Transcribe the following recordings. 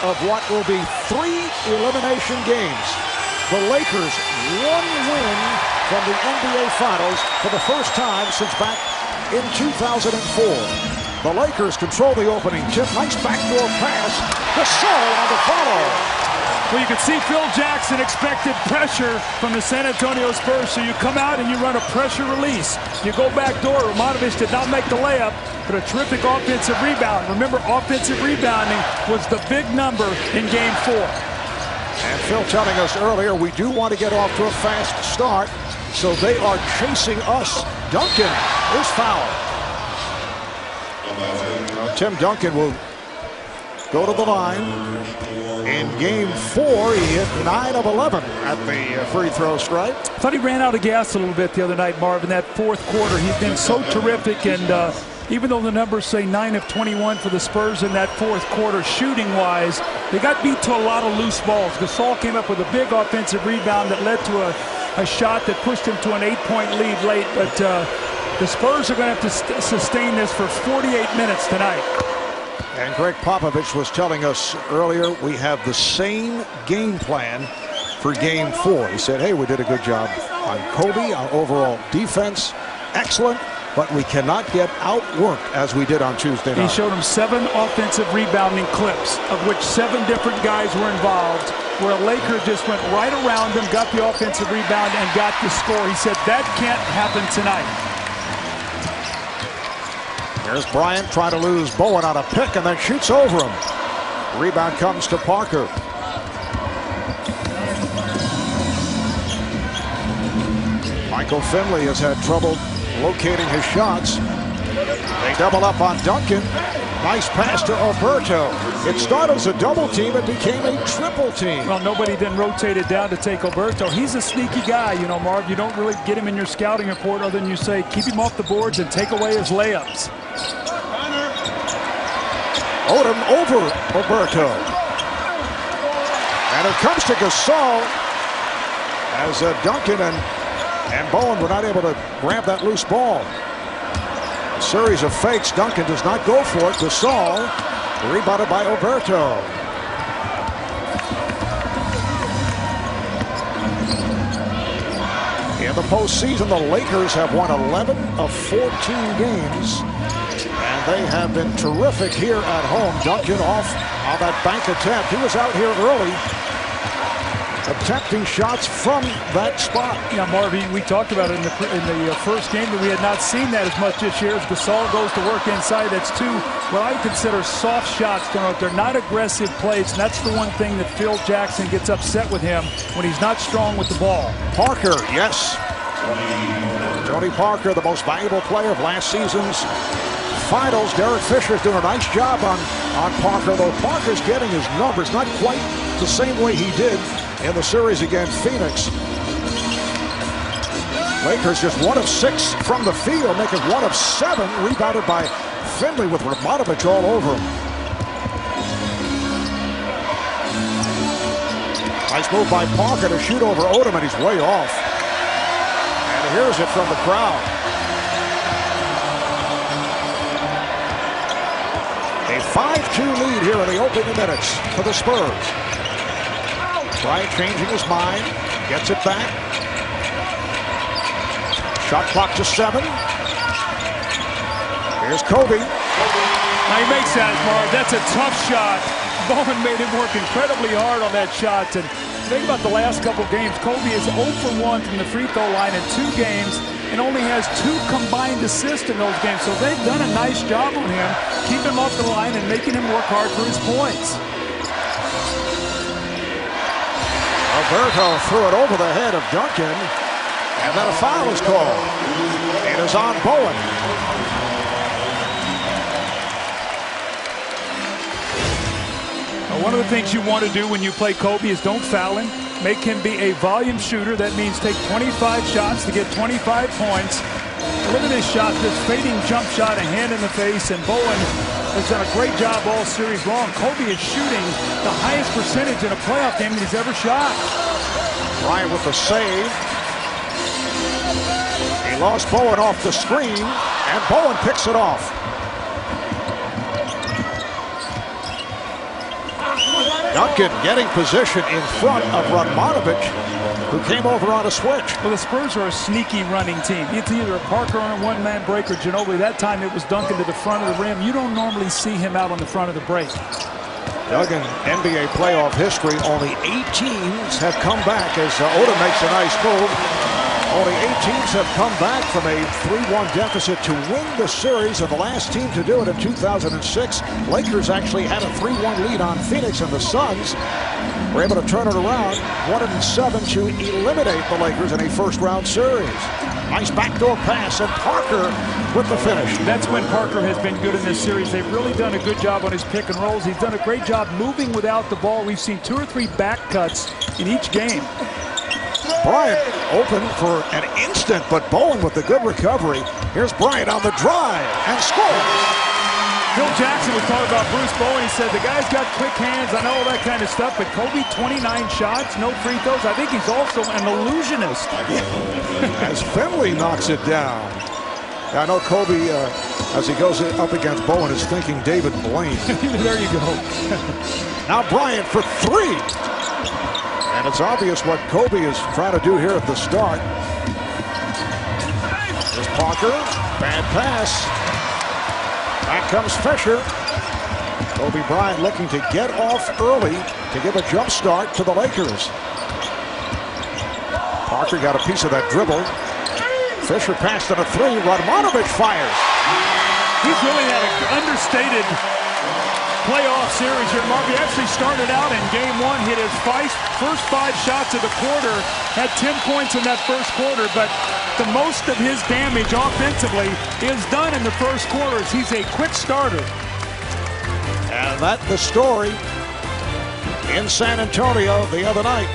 of what will be 3 elimination games. The Lakers, 1 win from the NBA Finals for the first time since back in 2004. The Lakers control the opening tip. Nice backdoor pass. Gasol on the follow. Well, you can see Phil Jackson expected pressure from the San Antonio Spurs, so you come out and you run a pressure release. You go back door. Romanovich did not make the layup, but a terrific offensive rebound. Remember, offensive rebounding was the big number in Game 4. And Phil telling us earlier, we do want to get off to a fast start, so they are chasing us. Duncan is fouled. Tim Duncan will go to the line. In Game 4, he hit 9 of 11 at the free throw strike. I thought he ran out of gas a little bit the other night, Marv, in that fourth quarter. He's been so terrific, and even though the numbers say 9 of 21 for the Spurs in that fourth quarter, shooting-wise, they got beat to a lot of loose balls. Gasol came up with a big offensive rebound that led to a shot that pushed him to an 8-point lead late, but the Spurs are going to have to sustain this for 48 minutes tonight. And Greg Popovich was telling us earlier, we have the same game plan for Game 4. He said, hey, we did a good job on Kobe. Our overall defense, excellent, but we cannot get outworked as we did on Tuesday night. He showed him 7 offensive rebounding clips, of which 7 different guys were involved, where a Laker just went right around him, got the offensive rebound, and got the score. He said, that can't happen tonight. There's Bryant trying to lose Bowen on a pick and then shoots over him. Rebound comes to Parker. Michael Finley has had trouble locating his shots. They double up on Duncan. Nice pass to Alberto. It started as a double team. It became a triple team. Well, nobody then rotated down to take Alberto. He's a sneaky guy, you know, Marv. You don't really get him in your scouting report other than you say, keep him off the boards and take away his layups. Odom over Alberto. And it comes to Gasol as Duncan and Bowen were not able to grab that loose ball. A series of fakes. Duncan does not go for it. Gasol rebounded by Alberto. In the postseason, the Lakers have won 11 of 14 games. And they have been terrific here at home. Duncan off on that bank attempt. He was out here early, attempting shots from that spot. Yeah, Marvin, we talked about it in the first game that we had not seen that as much this year. As Gasol goes to work inside, that's 2 what I would consider soft shots. They're not aggressive plays, and that's the one thing that Phil Jackson gets upset with him when he's not strong with the ball. Parker, yes. Tony Parker, the most valuable player of last season's Finals. Derek Fisher's doing a nice job on Parker, though Parker's getting his numbers not quite the same way he did in the series against Phoenix. Lakers just 1 of 6 from the field, making 1 of 7, rebounded by Finley with Romanovich all over him. Nice move by Parker to shoot over Odom, and he's way off. And here's it from the crowd. A 5-2 lead here in the opening minutes for the Spurs. Bryant changing his mind, gets it back. Shot clock to 7. Here's Kobe. Now he makes that, Marv. That's a tough shot. Bowman made him work incredibly hard on that shot. And think about the last couple games. Kobe is 0 for 1 from the free throw line in 2 games and only has 2 combined assists in those games. So they've done a nice job on him, keeping him off the line and making him work hard for his points. Alberto threw it over the head of Duncan, and then a foul is called. It is on Bowen. One of the things you want to do when you play Kobe is don't foul him. Make him be a volume shooter. That means take 25 shots to get 25 points. Look at this shot, this fading jump shot, a hand in the face, and Bowen has done a great job all series long. Kobe is shooting the highest percentage in a playoff game that he's ever shot. Bryant with the save. He lost Bowen off the screen, and Bowen picks it off. Duncan getting position in front of Radmanovic, who came over on a switch. Well, the Spurs are a sneaky running team. It's either Parker on a one-man break or Ginobili. That time it was Duncan to the front of the rim. You don't normally see him out on the front of the break. Duggan, NBA playoff history, only 8 teams have come back as Oda makes a nice move. Only 8 teams have come back from a 3-1 deficit to win the series, and the last team to do it in 2006. Lakers actually had a 3-1 lead on Phoenix, and the Suns were able to turn it around 1-7 to eliminate the Lakers in a first-round series. Nice backdoor pass, and Parker with the finish. That's when Parker has been good in this series. They've really done a good job on his pick and rolls. He's done a great job moving without the ball. We've seen 2 or 3 back cuts in each game. Bryant open for an instant, but Bowen with the good recovery. Here's Bryant on the drive and scores. Phil Jackson was talking about Bruce Bowen. He said the guy's got quick hands. I know all that kind of stuff, but Kobe, 29 shots, no free throws. I think he's also an illusionist. As Finley knocks it down. I know Kobe, as he goes up against Bowen, is thinking David Blaine. There you go. Now Bryant for 3. And it's obvious what Kobe is trying to do here at the start. Here's Parker. Bad pass. Back comes Fisher. Kobe Bryant looking to get off early to give a jump start to the Lakers. Parker got a piece of that dribble. Fisher passed on a 3. Radmanovic fires. He's really had an understated playoff series here. Marvin actually started out in game 1, hit his first 5 shots of the quarter, had 10 points in that first quarter, but the most of his damage offensively is done in the first quarters. He's a quick starter. And that's the story in San Antonio the other night.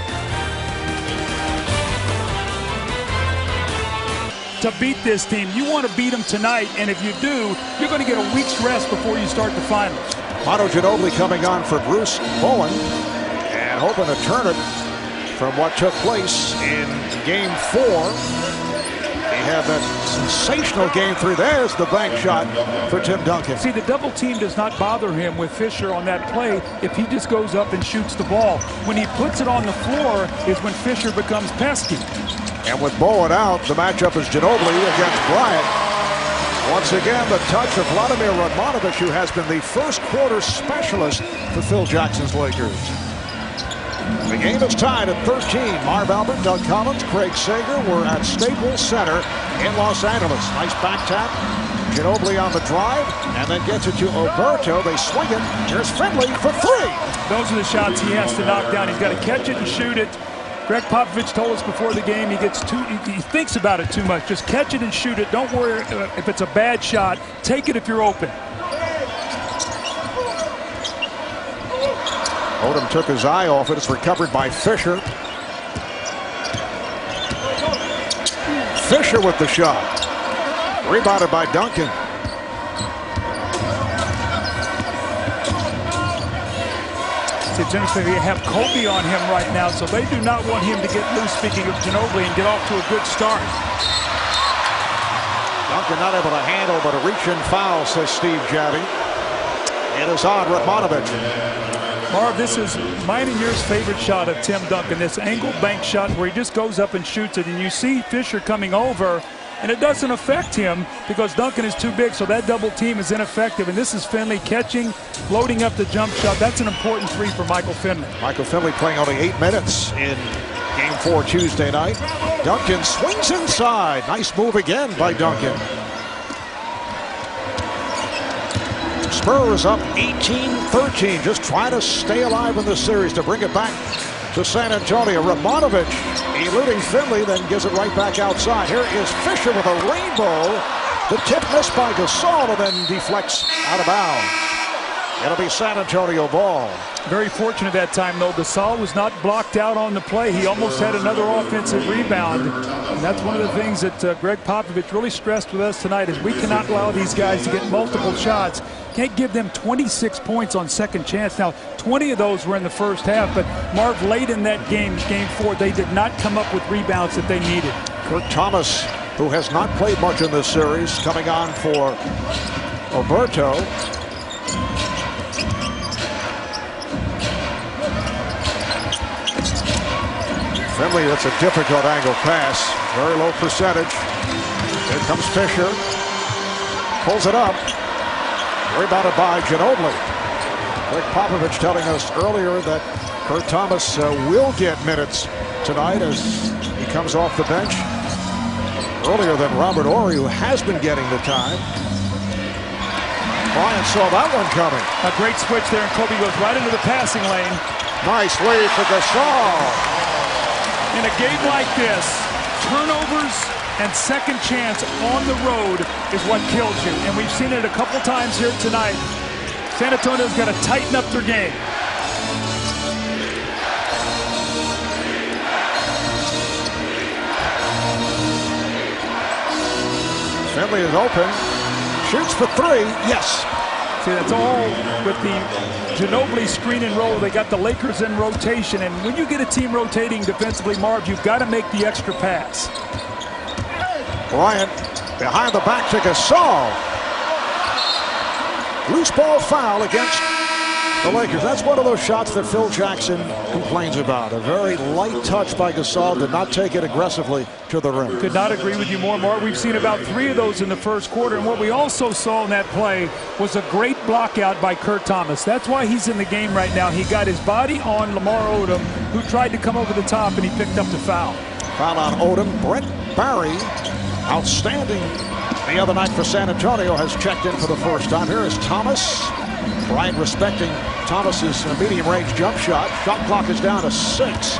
To beat this team, you want to beat them tonight, and if you do, you're going to get a week's rest before you start the finals. Manu Ginobili coming on for Bruce Bowen and hoping to turn it from what took place in game 4. He had that sensational game 3. There's the bank shot for Tim Duncan. See, the double team does not bother him with Fisher on that play if he just goes up and shoots the ball. When he puts it on the floor is when Fisher becomes pesky. And with Bowen out, the matchup is Ginobili against Bryant. Once again, the touch of Vladimir Radmanovic, who has been the first quarter specialist for Phil Jackson's Lakers. The game is tied at 13. Marv Albert, Doug Collins, Craig Sager were at Staples Center in Los Angeles. Nice back tap. Ginobili on the drive, and then gets it to Oberto. They swing it. Here's Finley for 3. Those are the shots he has to knock down. He's got to catch it and shoot it. Greg Popovich told us before the game he thinks about it too much. Just catch it and shoot it. Don't worry if it's a bad shot. Take it if you're open. Odom took his eye off it. It's recovered by Fisher. Fisher with the shot. Rebounded by Duncan. It's interesting they have Kobe on him right now, so they do not want him to get loose, speaking of Ginobili, and get off to a good start. Duncan not able to handle, but a reach-in foul, says Steve Javie. It is on Radmanovic. Marv, this is mine and yours favorite shot of Tim Duncan, this angled bank shot where he just goes up and shoots it, and you see Fisher coming over, and it doesn't affect him because Duncan is too big, so that double team is ineffective. And this is Finley catching, loading up the jump shot. That's an important 3 for Michael Finley. Michael Finley playing only 8 minutes in game 4 Tuesday night. Duncan swings inside. Nice move again by Duncan. Spurs up 18-13, just trying to stay alive in the series to bring it back to San Antonio. Radmanovic eluding Finley, then gives it right back outside. Here is Fisher with a rainbow. The tip missed by Gasol and then deflects out of bounds. It'll be San Antonio ball. Very fortunate that time, though. Gasol was not blocked out on the play. He almost had another offensive rebound. And that's one of the things that Greg Popovich really stressed with us tonight is we cannot allow these guys to get multiple shots. Can't give them 26 points on second chance. Now, 20 of those were in the first half, but Marv, late in that game 4, they did not come up with rebounds that they needed. Kurt Thomas, who has not played much in this series, coming on for Finley, that's a difficult angle pass. Very low percentage. Here comes Fisher. Pulls it up. Rebounded by Ginobili. Greg Popovich telling us earlier that Kurt Thomas will get minutes tonight as he comes off the bench. Earlier than Robert Horry, who has been getting the time. Bryant saw that one coming. A great switch there, and Kobe goes right into the passing lane. Nice lead for Gasol. In a game like this, turnovers and second chance on the road is what kills you. And we've seen it a couple times here tonight. San Antonio's got to tighten up their game. Finley is open. Shoots for three. Yes. See, that's all with the Ginobili screen and roll. They got the Lakers in rotation. And when you get a team rotating defensively, Marv, you've got to make the extra pass. Bryant behind the back to Gasol. Loose ball foul against the Lakers. That's one of those shots that Phil Jackson complains about. A very light touch by Gasol. Did not take it aggressively to the rim. Could not agree with you more, Mark. We've seen about 3 of those in the first quarter. And what we also saw in that play was a great block out by Kurt Thomas. That's why he's in the game right now. He got his body on Lamar Odom, who tried to come over the top, and he picked up the foul. Foul on Odom. Brent Barry, outstanding the other night for San Antonio, has checked in for the first time. Here is Thomas. Bryant respecting Thomas's medium-range jump shot. Shot clock is down to 6.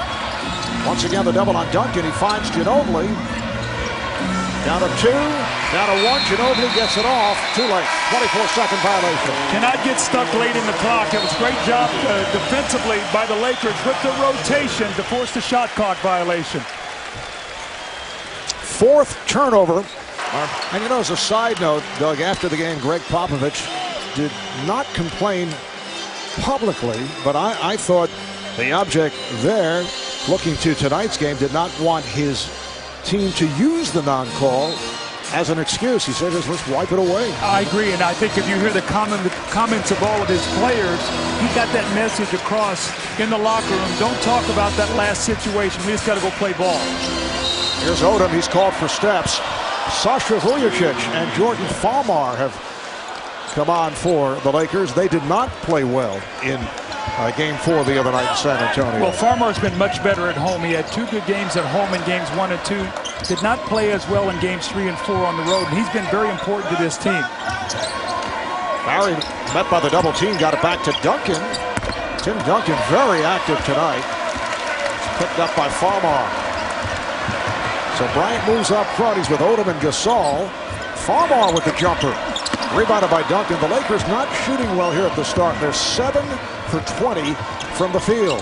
Once again, the double on Duncan. He finds Ginobili. Down to 2. Down to 1. Ginobili gets it off. Too late. 24-second violation. Cannot get stuck late in the clock. It was a great job defensively by the Lakers with the rotation to force the shot clock violation. 4th turnover. And you know, as a side note, Doug, after the game, Greg Popovich did not complain publicly, but I thought the object there, looking to tonight's game, did not want his team to use the non-call as an excuse. He said, let's wipe it away. I agree, and I think if you hear the comments of all of his players, he got that message across in the locker room. Don't talk about that last situation. We just got to go play ball. Here's Odom. He's called for steps. Sasha Vujacic and Jordan Farmar have come on for the Lakers. They did not play well in Game 4 the other night in San Antonio. Well, Farmar's been much better at home. He had 2 good games at home in games 1 and 2. Did not play as well in games 3 and 4 on the road. And he's been very important to this team. Barry, met by the double team, got it back to Duncan. Tim Duncan very active tonight. Picked up by Farmar. So Bryant moves up front. He's with Odom and Gasol. Farmar with the jumper. Rebounded by Duncan. The Lakers not shooting well here at the start. They're 7 for 20 from the field.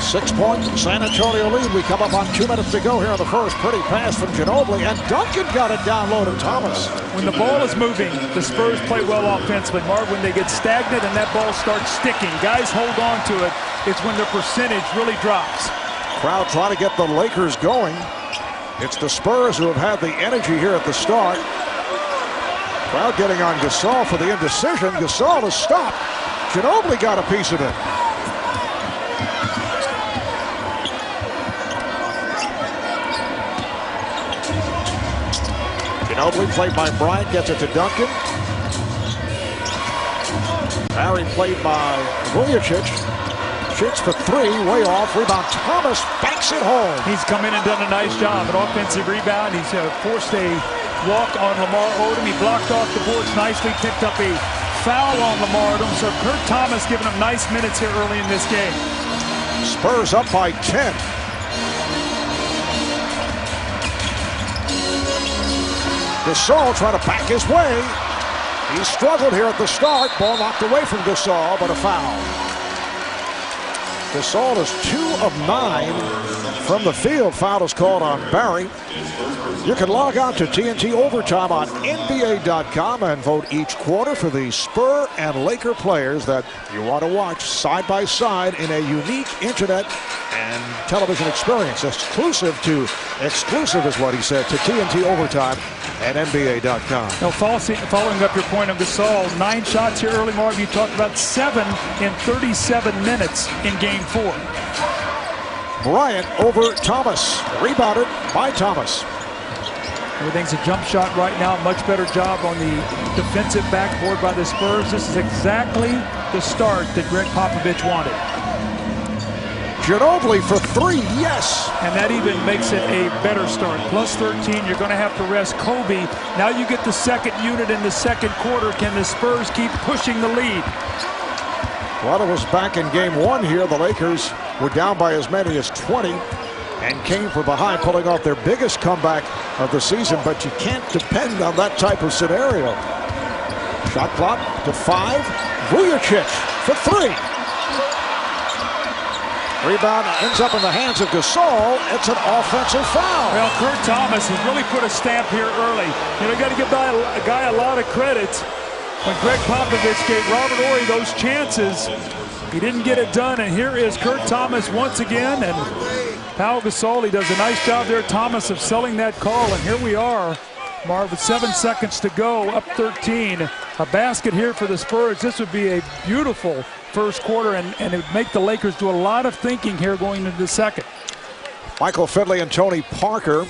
6-point San Antonio lead. We come up on 2 minutes to go here in the first. Pretty pass from Ginobili, and Duncan got it down low to Thomas. When the ball is moving, the Spurs play well offensively. Marv, when they get stagnant and that ball starts sticking, guys hold on to it. It's when their percentage really drops. Crowd trying to get the Lakers going. It's the Spurs who have had the energy here at the start. Crowd getting on Gasol for the indecision. Gasol is stopped. Ginobili got a piece of it. Ginobili, played by Bryant, gets it to Duncan. Barry, played by Vujacic. Shoots for 3, way off. Rebound. Thomas banks it home. He's come in and done a nice job. An offensive rebound. He's forced a walk on Lamar Odom. He blocked off the boards nicely. Picked up a foul on Lamar Odom. So Kurt Thomas giving him nice minutes here early in this game. Spurs up by 10. Gasol trying to back his way. He struggled here at the start. Ball knocked away from Gasol, but a foul. Gasol is 2 of 9 from the field. Foul is called on Barry. You can log on to TNT Overtime on NBA.com and vote each quarter for the Spur and Laker players that you want to watch side by side in a unique internet and television experience. Exclusive is what he said, to TNT Overtime at NBA.com. Now, following up your point of Gasol, 9 shots here early, Marv. You talked about 7 in 37 minutes in Game 4. Bryant over Thomas. Rebounded by Thomas. Everything's a jump shot right now. Much better job on the defensive backboard by the Spurs. This is exactly the start that Greg Popovich wanted. Ginobili for 3, yes. And that even makes it a better start. Plus 13, you're going to have to rest Kobe. Now you get the second unit in the second quarter. Can the Spurs keep pushing the lead? Well, it was back in Game 1 here. The Lakers were down by as many as 20 and came from behind, pulling off their biggest comeback of the season. But you can't depend on that type of scenario. Shot clock to 5. Vujacic for 3. Rebound ends up in the hands of Gasol. It's an offensive foul. Well, Kurt Thomas has really put a stamp here early. You know, you got to give a guy a lot of credit. When Greg Popovich gave Robert Horry those chances, he didn't get it done. And here is Kurt Thomas once again. And Pau Gasol, he does a nice job there, Thomas, of selling that call. And here we are, Marv, with 7 seconds to go, up 13. A basket here for the Spurs. This would be a beautiful first quarter, and it would make the Lakers do a lot of thinking here going into the second. Michael Finley and Tony Parker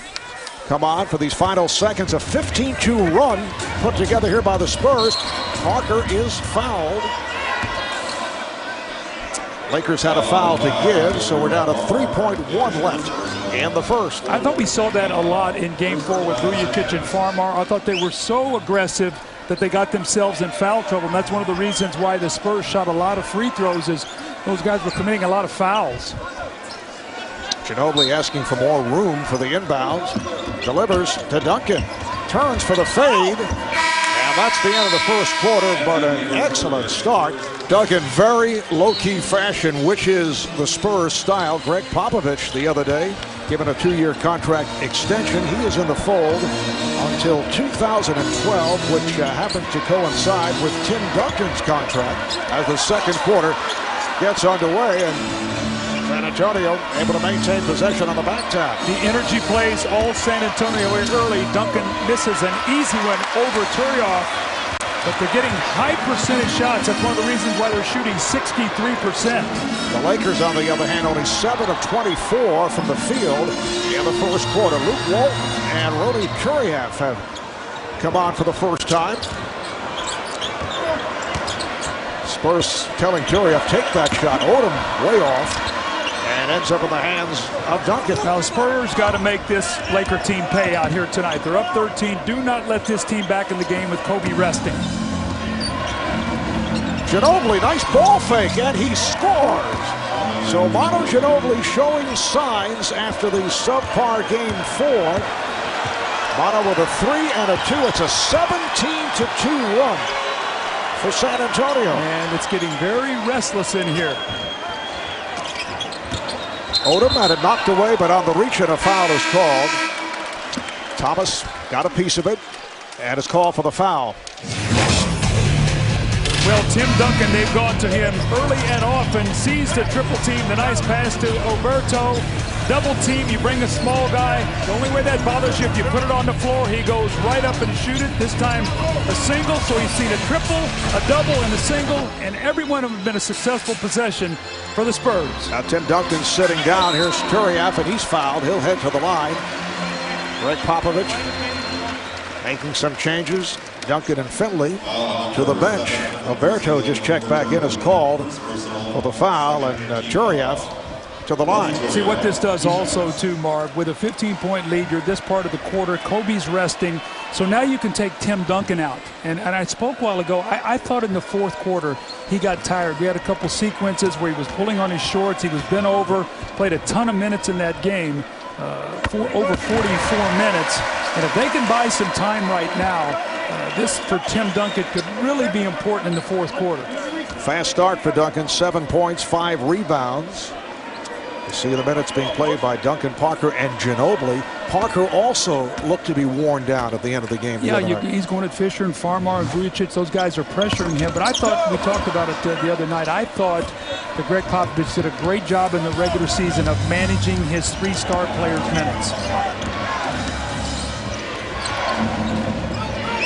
come on for these final seconds. A 15-2 run put together here by the Spurs. Parker is fouled. Lakers had a foul to give, so we're down to 3.1 left in the first. I thought we saw that a lot in Game 4 with Vujacic and Farmar. I thought they were so aggressive that they got themselves in foul trouble, and that's one of the reasons why the Spurs shot a lot of free throws, is those guys were committing a lot of fouls. Ginobili asking for more room for the inbounds. Delivers to Duncan. Turns for the fade. And that's the end of the first quarter, but an excellent start. Duncan, very low-key fashion, which is the Spurs style. Greg Popovich the other day, given a 2-year contract extension. He is in the fold until 2012, which happens to coincide with Tim Duncan's contract as the second quarter gets underway. And San Antonio able to maintain possession on the back tap. The energy plays all San Antonio early. Duncan misses an easy one over Turioff, but they're getting high percentage shots. That's one of the reasons why they're shooting 63%. The Lakers, on the other hand, only 7 of 24 from the field in the first quarter. Luke Walton and Rodi Turioff have come on for the first time. Spurs telling Turioff, take that shot. Odom way off. And ends up in the hands of Duncan. Now, the Spurs got to make this Laker team pay out here tonight. They're up 13. Do not let this team back in the game with Kobe resting. Ginobili, nice ball fake, and he scores. So Manu Ginobili showing signs after the subpar Game 4. Manu with a 3 and a 2. It's a 17-2 run for San Antonio. And it's getting very restless in here. Odom had it knocked away, but on the reach and a foul is called. Thomas got a piece of it, and it's called for the foul. Well, Tim Duncan, they've gone to him early and often, sees the triple team, the nice pass to Oberto. Double team, you bring a small guy. The only way that bothers you, if you put it on the floor, he goes right up and shoot it. This time a single, so he's seen a triple, a double, and a single, and every one of them have been a successful possession for the Spurs. Now Tim Duncan's sitting down. Here's Turioff, and he's fouled. He'll head to the line. Greg Popovich making some changes. Duncan and Finley to the bench. Alberto just checked back in as called for the foul, and Turioff to the line. See what this does also too, Marv, with a 15-point lead, you're this part of the quarter, Kobe's resting, so now you can take Tim Duncan out. And I spoke a while ago, I thought in the fourth quarter he got tired. We had a couple sequences where he was pulling on his shorts, he was bent over, played a ton of minutes in that game, over 44 minutes. And if they can buy some time right now, this for Tim Duncan could really be important in the fourth quarter. Fast start for Duncan, 7 points, 5 rebounds. You see the minutes being played by Duncan Parker and Ginobili. Parker also looked to be worn down at the end of the game. Yeah, he's going at Fisher and Farmar and Vujacic. Those guys are pressuring him. But I thought, we talked about it the other night, I thought that Greg Popovich did a great job in the regular season of managing his three-star players' minutes.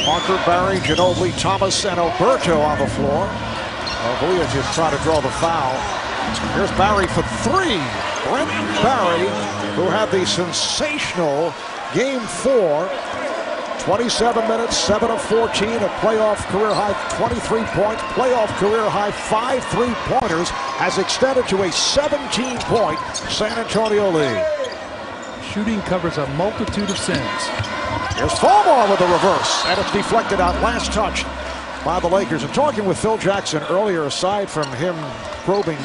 Parker, Barry, Ginobili, Thomas, and Alberto on the floor. Vujacic trying to draw the foul. Here's Barry for three. Brent Barry, who had the sensational Game 4. 27 minutes, 7 of 14, a playoff career high 23 points, playoff career high 5 3-pointers, has extended to a 17-point San Antonio lead. Shooting covers a multitude of sins. Here's Farmar with the reverse, and it's deflected out last touch by the Lakers. And talking with Phil Jackson earlier, aside from him probing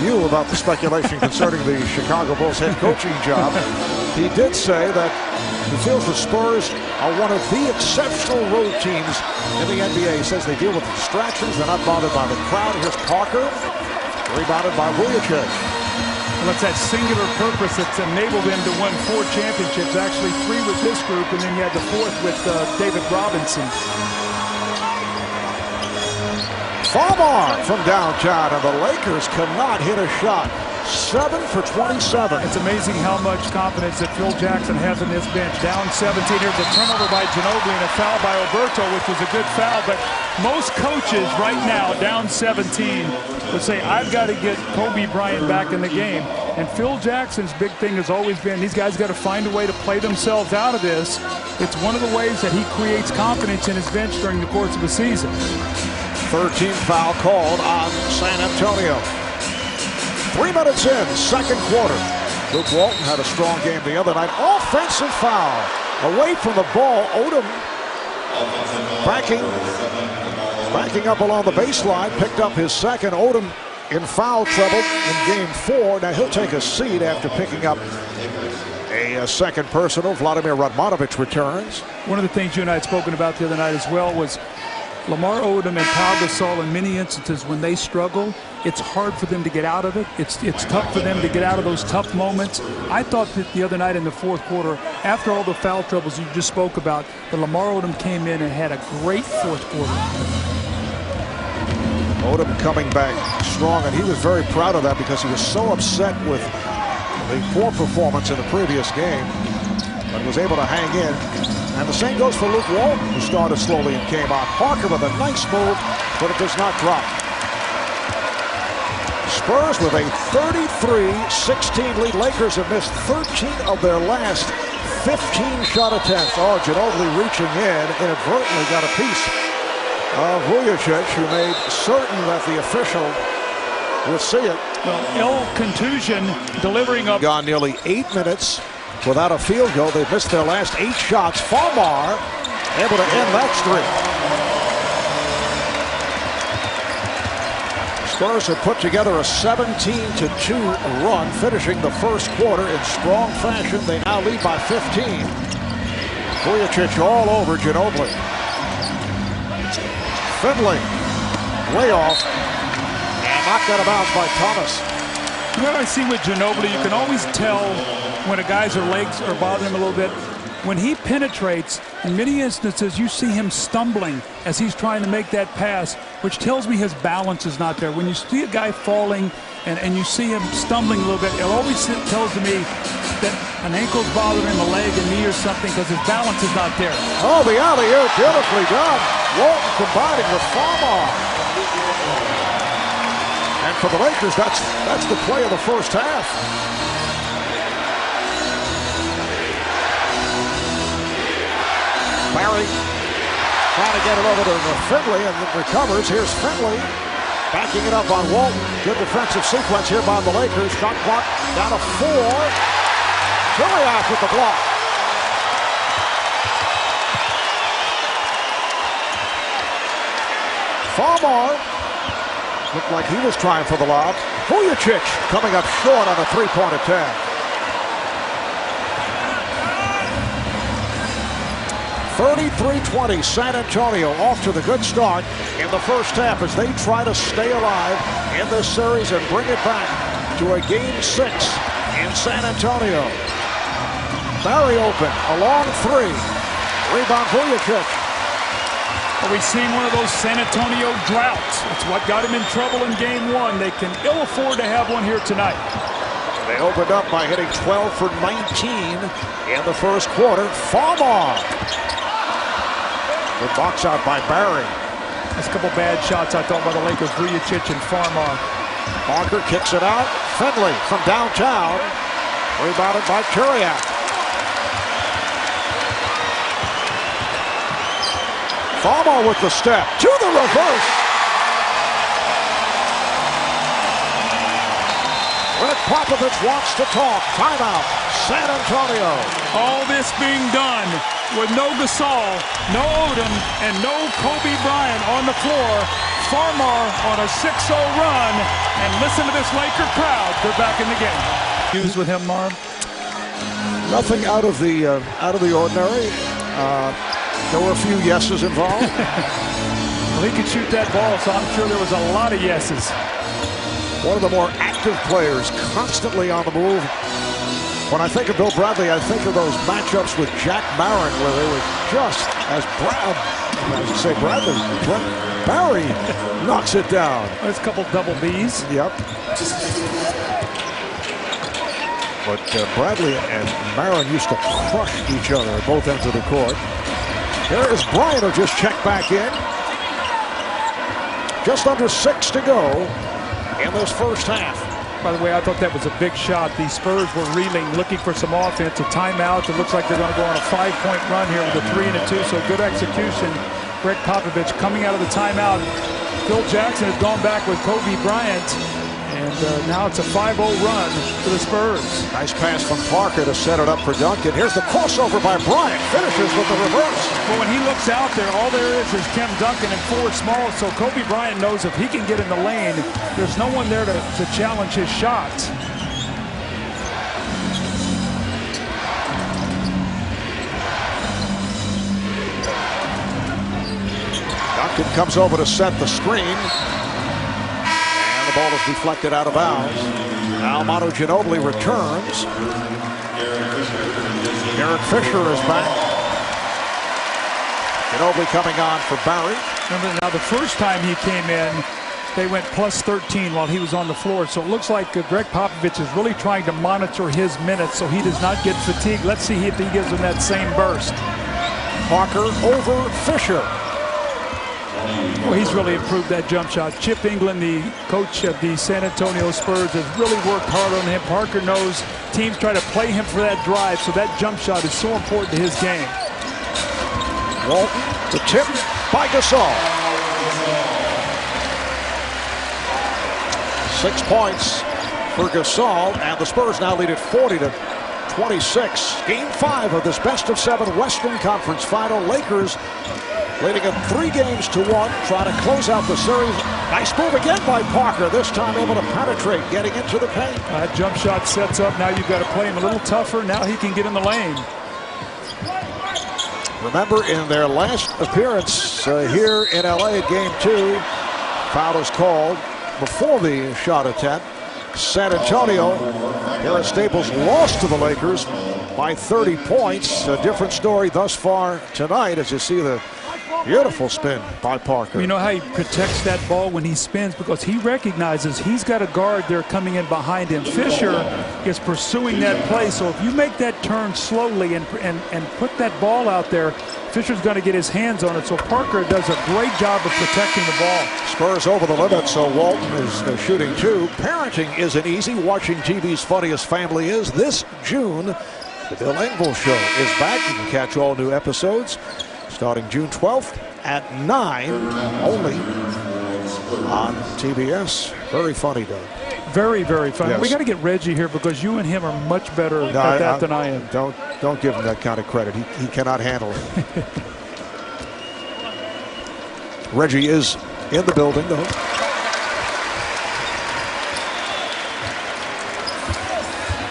you about the speculation concerning the Chicago Bulls head coaching job, he did say that he feels the Spurs are one of the exceptional road teams in the NBA. He says they deal with distractions, they're not bothered by the crowd. Here's Parker, rebounded by Vujacic. Well, it's that singular purpose that's enabled them to win 4 championships, actually 3 with this group, and then you had the 4th with David Robinson. Farmar from downtown, and the Lakers cannot hit a shot. 7 for 27. It's amazing how much confidence that Phil Jackson has in this bench. Down 17. Here's a turnover by Ginobili and a foul by Alberto, which was a good foul. But most coaches right now, down 17, would say, I've got to get Kobe Bryant back in the game. And Phil Jackson's big thing has always been, these guys got to find a way to play themselves out of this. It's one of the ways that he creates confidence in his bench during the course of a season. 13th foul called on San Antonio. 3 minutes in, second quarter. Luke Walton had a strong game the other night. Offensive foul. Away from the ball, Odom backing up along the baseline, picked up his second. Odom in foul trouble in Game 4. Now he'll take a seat after picking up a second personal. Vladimir Radmanovic returns. One of the things you and I had spoken about the other night as well was Lamar Odom and Pau Gasol, in many instances, when they struggle, it's hard for them to get out of it. It's tough for them to get out of those tough moments. I thought that the other night in the fourth quarter, after all the foul troubles you just spoke about, that Lamar Odom came in and had a great fourth quarter. Odom coming back strong, and he was very proud of that because he was so upset with the poor performance in the previous game, but was able to hang in. And the same goes for Luke Walton, who started slowly and came on. Parker with a nice move, but it does not drop. Spurs with a 33-16 lead. Lakers have missed 13 of their last 15 shot attempts. Oh, Ginobili reaching in, inadvertently got a piece of Vujacic, who made certain that the official would see it. Well, ill contusion, delivering up. Gone nearly 8 minutes without a field goal. They've missed their last 8 shots. Farmar able to end that streak. Spurs have put together a 17-2 run, finishing the first quarter in strong fashion. They now lead by 15. Vujacic all over Ginobili. Finley, way off, and knocked out of bounds by Thomas. What I see with Ginobili, you can always tell when a guy's legs are bothering him a little bit. When he penetrates, in many instances, you see him stumbling as he's trying to make that pass, which tells me his balance is not there. When you see a guy falling and you see him stumbling a little bit, it always tells me that an ankle's bothering him, a leg, a knee or something, because his balance is not there. Oh, the alley-oop, beautifully done. Walton combining with Farmar. And for the Lakers, that's the play of the first half. Barry trying to get it over to Finley, and it recovers. Here's Finley backing it up on Walton. Good defensive sequence here by the Lakers. Shot clock down to 4. Chiliak with the block. Farmar looked like he was trying for the lob. Vujacic coming up short on a three-point attack. 33-20, San Antonio off to the good start in the first half as they try to stay alive in this series and bring it back to a Game 6 in San Antonio. Barry open, a long three. Rebound Vujacic. We've seen one of those San Antonio droughts. It's what got him in trouble in game one. They can ill afford to have one here tonight. They opened up by hitting 12 for 19 in the first quarter. Farmar. Good box out by Barry. That's a couple bad shots, I thought, by the Lakers. Vujacic and Farmar. Parker kicks it out. Finley from downtown. Rebounded by Turiak. Farmar with the step to the reverse. Greg Popovich wants to talk. Timeout. San Antonio. All this being done with no Gasol, no Odom, and no Kobe Bryant on the floor. Farmar on a 6-0 run, and listen to this Laker crowd. They're back in the game. Used with him, Marv? Nothing out of the ordinary. There were a few yeses involved. Well, he could shoot that ball, so I'm sure there was a lot of yeses. One of the more active players, constantly on the move. When I think of Bill Bradley, I think of those matchups with Jack Marin, where they were just as Bradley. Barry knocks it down. There's a couple double Bs. Yep. But Bradley and Marin used to crush each other at both ends of the court. Here is Bryant, who just checked back in. Just under 6 to go in this first half. By the way, I thought that was a big shot. The Spurs were reeling, looking for some offense. A timeout. It looks like they're going to go on a 5-point run here with a 3 and a 2. So good execution. Greg Popovich coming out of the timeout. Phil Jackson has gone back with Kobe Bryant. And now it's a 5-0 run for the Spurs. Nice pass from Parker to set it up for Duncan. Here's the crossover by Bryant. Finishes with the reverse. Well, when he looks out there, all there is Tim Duncan and 4 small. So Kobe Bryant knows if he can get in the lane, there's no one there to challenge his shot. Duncan comes over to set the screen. The ball is deflected out of bounds. Now Manu Ginobili returns. Eric Fisher is back. Ginobili coming on for Barry. Remember, now the first time he came in, they went plus 13 while he was on the floor. So it looks like Greg Popovich is really trying to monitor his minutes so he does not get fatigued. Let's see if he gives him that same burst. Parker over Fisher. Well, he's really improved that jump shot. Chip England, the coach of the San Antonio Spurs, has really worked hard on him. Parker knows teams try to play him for that drive, so that jump shot is so important to his game. Walton, the tip by Gasol. 6 points for Gasol, and the Spurs now lead at 40-26. Game 5 of this best-of-7 Western Conference Final. Lakers leading it 3 games to 1, trying to close out the series. Nice move again by Parker, this time able to penetrate, getting into the paint. That jump shot sets up. Now you've got to play him a little tougher. Now he can get in the lane. Remember, in their last appearance here in LA at Game 2, foul is called before the shot attempt. San Antonio here at Staples lost to the Lakers by 30 points. A different story thus far tonight, as you see the beautiful spin by Parker. You know how he protects that ball when he spins? Because he recognizes he's got a guard there coming in behind him. Fisher is pursuing that play, so if you make that turn slowly and put that ball out there, Fisher's going to get his hands on it. So Parker does a great job of protecting the ball. Spurs over the limit, so Walton is shooting 2. Parenting isn't easy. Watching TV's Funniest Family is. This June, the Bill Engvall Show is back. You can catch all new episodes starting June 12th at 9, only on TBS. Very funny, Doug. Very, very funny. Yes. We got to get Reggie here because you and him are much better at that than I am. Don't give him that kind of credit. He cannot handle it. Reggie is in the building, though.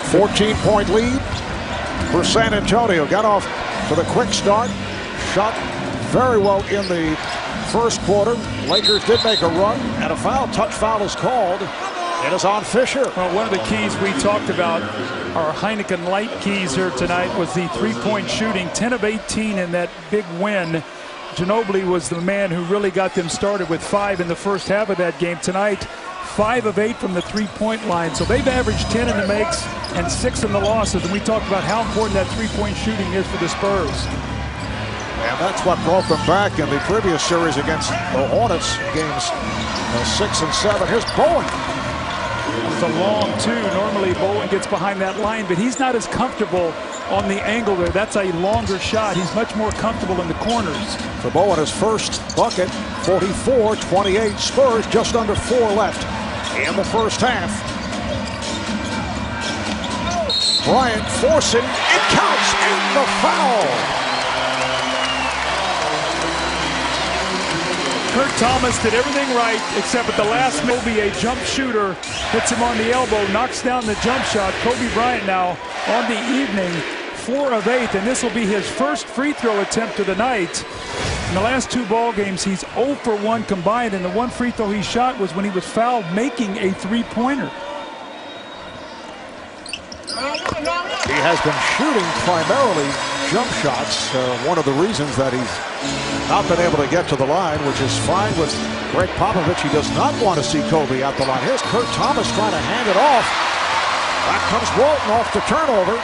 A 14-point lead for San Antonio. Got off to the quick start. Shot very well in the first quarter. Lakers did make a run, and a touch foul is called. It is on Fisher. Well, one of the keys we talked about our Heineken Light keys here tonight was the three-point shooting. 10 of 18 in that big win. Ginobili was the man who really got them started with 5 in the first half of that game. Tonight, 5 of 8 from the three-point line. So they've averaged 10 in the makes and 6 in the losses. And we talked about how important that three-point shooting is for the Spurs. And that's what brought them back in the previous series against the Hornets, games 6 and 7. Here's Bowen. It's a long two. Normally Bowen gets behind that line, but he's not as comfortable on the angle there. That's a longer shot. He's much more comfortable in the corners. For Bowen, his first bucket, 44-28. Spurs just under 4 left in the first half. Bryant forcing, it counts, and the foul. Kurt Thomas did everything right, except at the last Kobe, a jump shooter hits him on the elbow, knocks down the jump shot. Kobe Bryant now on the evening, 4 of 8, and this will be his first free throw attempt of the night. In the last 2 ball games, he's 0 for 1 combined, and the one free throw he shot was when he was fouled making a three-pointer. He has been shooting primarily jump shots. One of the reasons that he's not been able to get to the line, which is fine with Greg Popovich. He does not want to see Kobe at the line. Here's Kurt Thomas trying to hand it off. Back comes Walton off the turnover.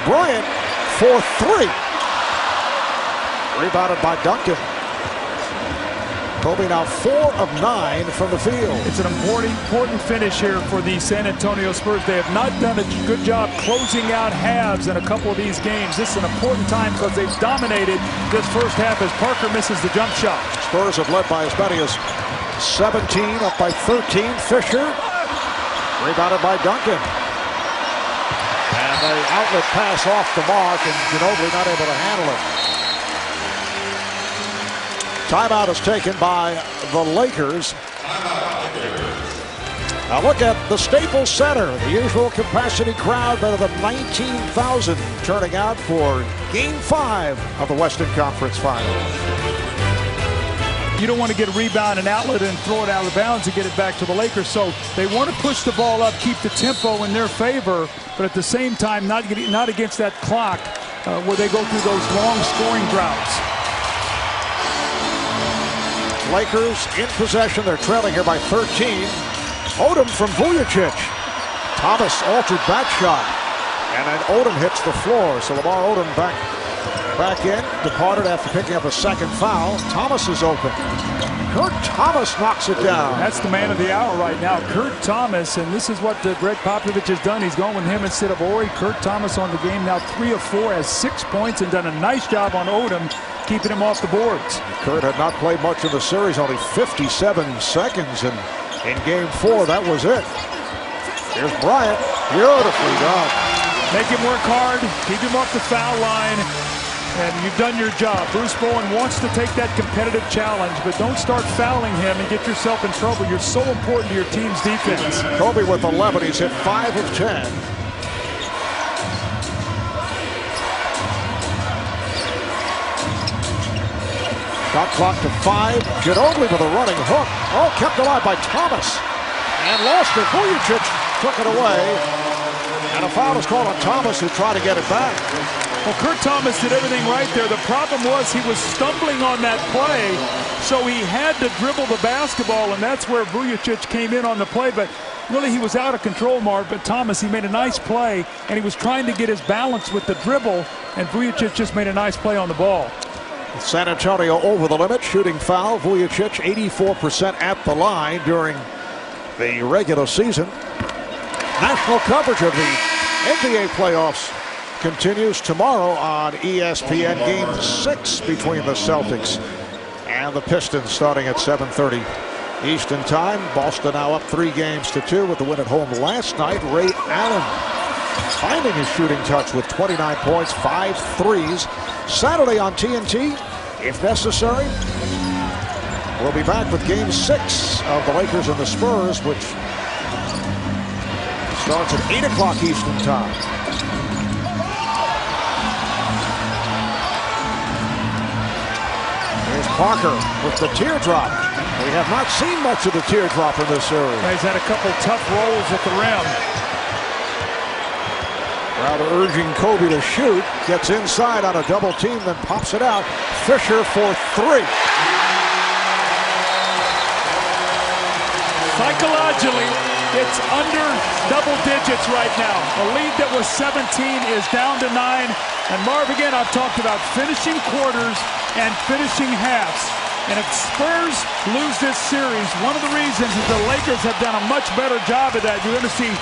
Bryant for 3. Rebounded by Duncan. Kobe now 4 of 9 from the field. It's an important finish here for the San Antonio Spurs. They have not done a good job closing out halves in a couple of these games. This is an important time because they've dominated this first half as Parker misses the jump shot. Spurs have led by as many as 17, up by 13. Fisher, rebounded by Duncan. And the outlet pass off the mark, and Ginobili not able to handle it. Timeout is taken by the Lakers. Now look at the Staples Center. The usual capacity crowd, better than 19,000 turning out for Game 5 of the Western Conference Finals. You don't want to get a rebound and outlet and throw it out of bounds and get it back to the Lakers. So they want to push the ball up, keep the tempo in their favor, but at the same time not against that clock where they go through those long scoring droughts. Lakers in possession. They're trailing here by 13. Odom from Vujacic. Thomas altered back shot. And then Odom hits the floor. So Lamar Odom back in. Departed after picking up a second foul. Thomas is open. Kurt Thomas knocks it down. That's the man of the hour right now, Kurt Thomas. And this is what Greg Popovich has done. He's gone with him instead of Ori. Kurt Thomas on the game now 3 of 4, has 6 points, and done a nice job on Odom, keeping him off the boards. Kurt had not played much in the series, only 57 seconds, and in Game 4, that was it. Here's Bryant, beautifully done. Make him work hard, keep him off the foul line, and you've done your job. Bruce Bowen wants to take that competitive challenge, but don't start fouling him and get yourself in trouble. You're so important to your team's defense. Kobe with 11, he's hit 5 of 10. Shot clock to 5. Ginobili with a running hook. Oh, kept alive by Thomas. And lost it. Vujacic took it away. And a foul is called on Thomas, who tried to get it back. Well, Kurt Thomas did everything right there. The problem was he was stumbling on that play, so he had to dribble the basketball, and that's where Vujacic came in on the play. But really, he was out of control, Marv. But Thomas, he made a nice play, and he was trying to get his balance with the dribble, and Vujacic just made a nice play on the ball. San Antonio over the limit, shooting foul. Vujacic 84% at the line during the regular season. National coverage of the NBA playoffs continues tomorrow on ESPN. Game 6 between the Celtics and the Pistons starting at 7:30 Eastern Time. Boston now up 3 games to 2 with the win at home last night. Ray Allen finding his shooting touch with 29 points, 5 threes. Saturday on TNT, if necessary. We'll be back with Game 6 of the Lakers and the Spurs, which starts at 8 o'clock Eastern Time. Here's Parker with the teardrop. We have not seen much of the teardrop in this series. He's had a couple tough rolls at the rim. Rather urging Kobe to shoot. Gets inside on a double team, then pops it out. Fisher for three. Psychologically, it's under double digits right now. A lead that was 17 is down to 9. And Marv, again, I've talked about finishing quarters and finishing halves. And if Spurs lose this series, one of the reasons is the Lakers have done a much better job of that. You're going to see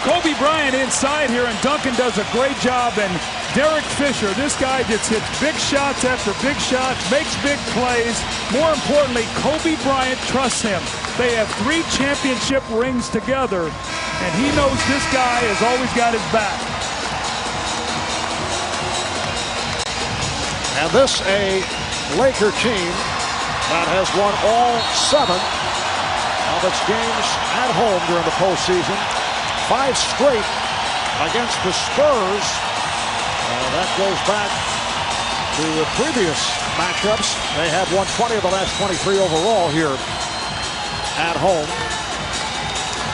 Kobe Bryant inside here, and Duncan does a great job. And Derek Fisher, this guy just hits big shots after big shot, makes big plays. More importantly, Kobe Bryant trusts him. They have 3 championship rings together, and he knows this guy has always got his back. And this a Laker team that has won all 7 of its games at home during the postseason. 5 straight against the Spurs. That goes back to the previous matchups. They have won 20 of the last 23 overall here at home.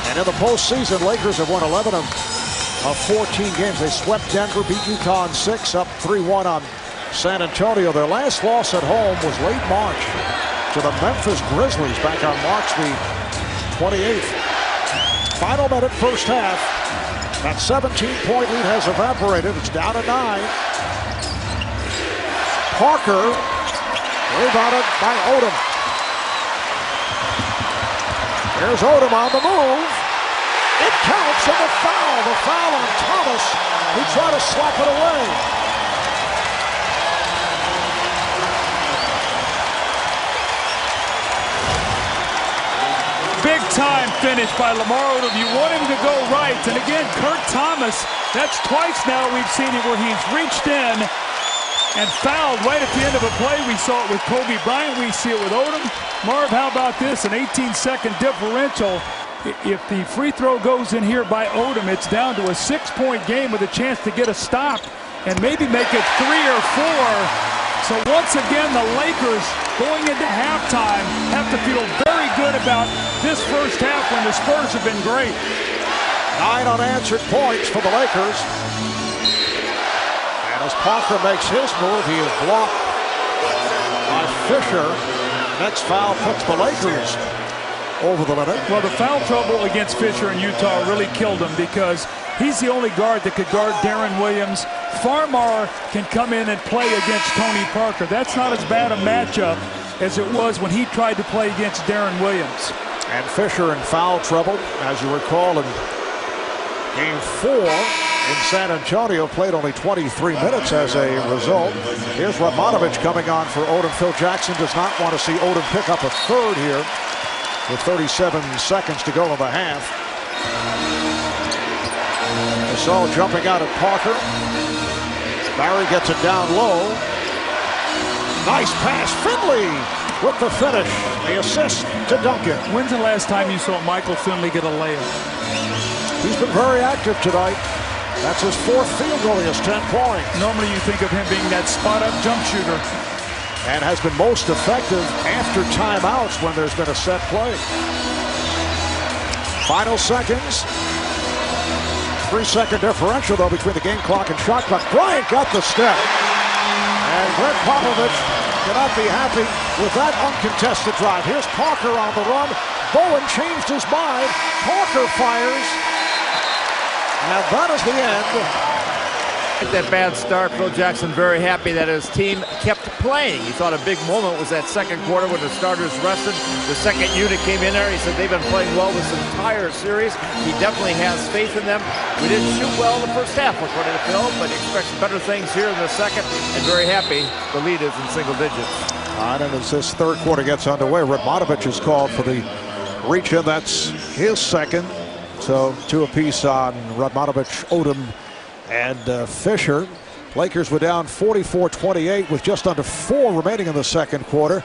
And in the postseason, Lakers have won 11 of 14 games. They swept Denver, beat Utah in 6, up 3-1 on San Antonio. Their last loss at home was late March to the Memphis Grizzlies back on March the 28th. Final minute, first half. That 17-point lead has evaporated. It's down to 9. Parker rebounded by Odom. Here's Odom on the move. It counts, and the foul. The foul on Thomas, who tried to slap it away. Big time finish by Lamar Odom. You want him to go right. And again, Kurt Thomas, that's twice now we've seen it where he's reached in and fouled right at the end of a play. We saw it with Kobe Bryant. We see it with Odom. Marv, how about this? An 18-second differential. If the free throw goes in here by Odom, it's down to a 6-point game with a chance to get a stop and maybe make it 3 or 4. So once again, the Lakers going into halftime have to feel very good about this first half when the Spurs have been great. 9 unanswered points for the Lakers. And as Parker makes his move, he is blocked by Fisher. Next foul puts the Lakers over the limit. Well, the foul trouble against Fisher in Utah really killed him because he's the only guard that could guard Darren Williams. Farmar can come in and play against Tony Parker. That's not as bad a matchup as it was when he tried to play against Darren Williams. And Fisher in foul trouble, as you recall, in Game 4 in San Antonio, played only 23 minutes as a result. Here's Radmanovic coming on for Odom. Phil Jackson does not want to see Odom pick up a third here with 37 seconds to go in the half. So jumping out at Parker. Barry gets it down low. Nice pass. Finley with the finish. The assist to Duncan. When's the last time you saw Michael Finley get a layup? He's been very active tonight. That's his 4th field goal. He has 10 points. Normally you think of him being that spot-up jump shooter. And has been most effective after timeouts when there's been a set play. Final seconds. 3-second differential, though, between the game clock and shot clock. Bryant got the step. And Greg Popovich cannot be happy with that uncontested drive. Here's Parker on the run. Bowen changed his mind. Parker fires. And that is the end. That bad start, Phil Jackson very happy that his team kept playing. He thought a big moment was that second quarter when the starters rested. The second unit came in there. He said they've been playing well this entire series. He definitely has faith in them. We didn't shoot well in the first half, according to Phil, but he expects better things here in the second, and very happy the lead is in single digits. And as this third quarter gets underway, Radmanovic is called for the reach-in. That's his second. So 2 apiece on Radmanovic, Odom, and Fisher. Lakers were down 44-28 with just under 4 remaining in the second quarter.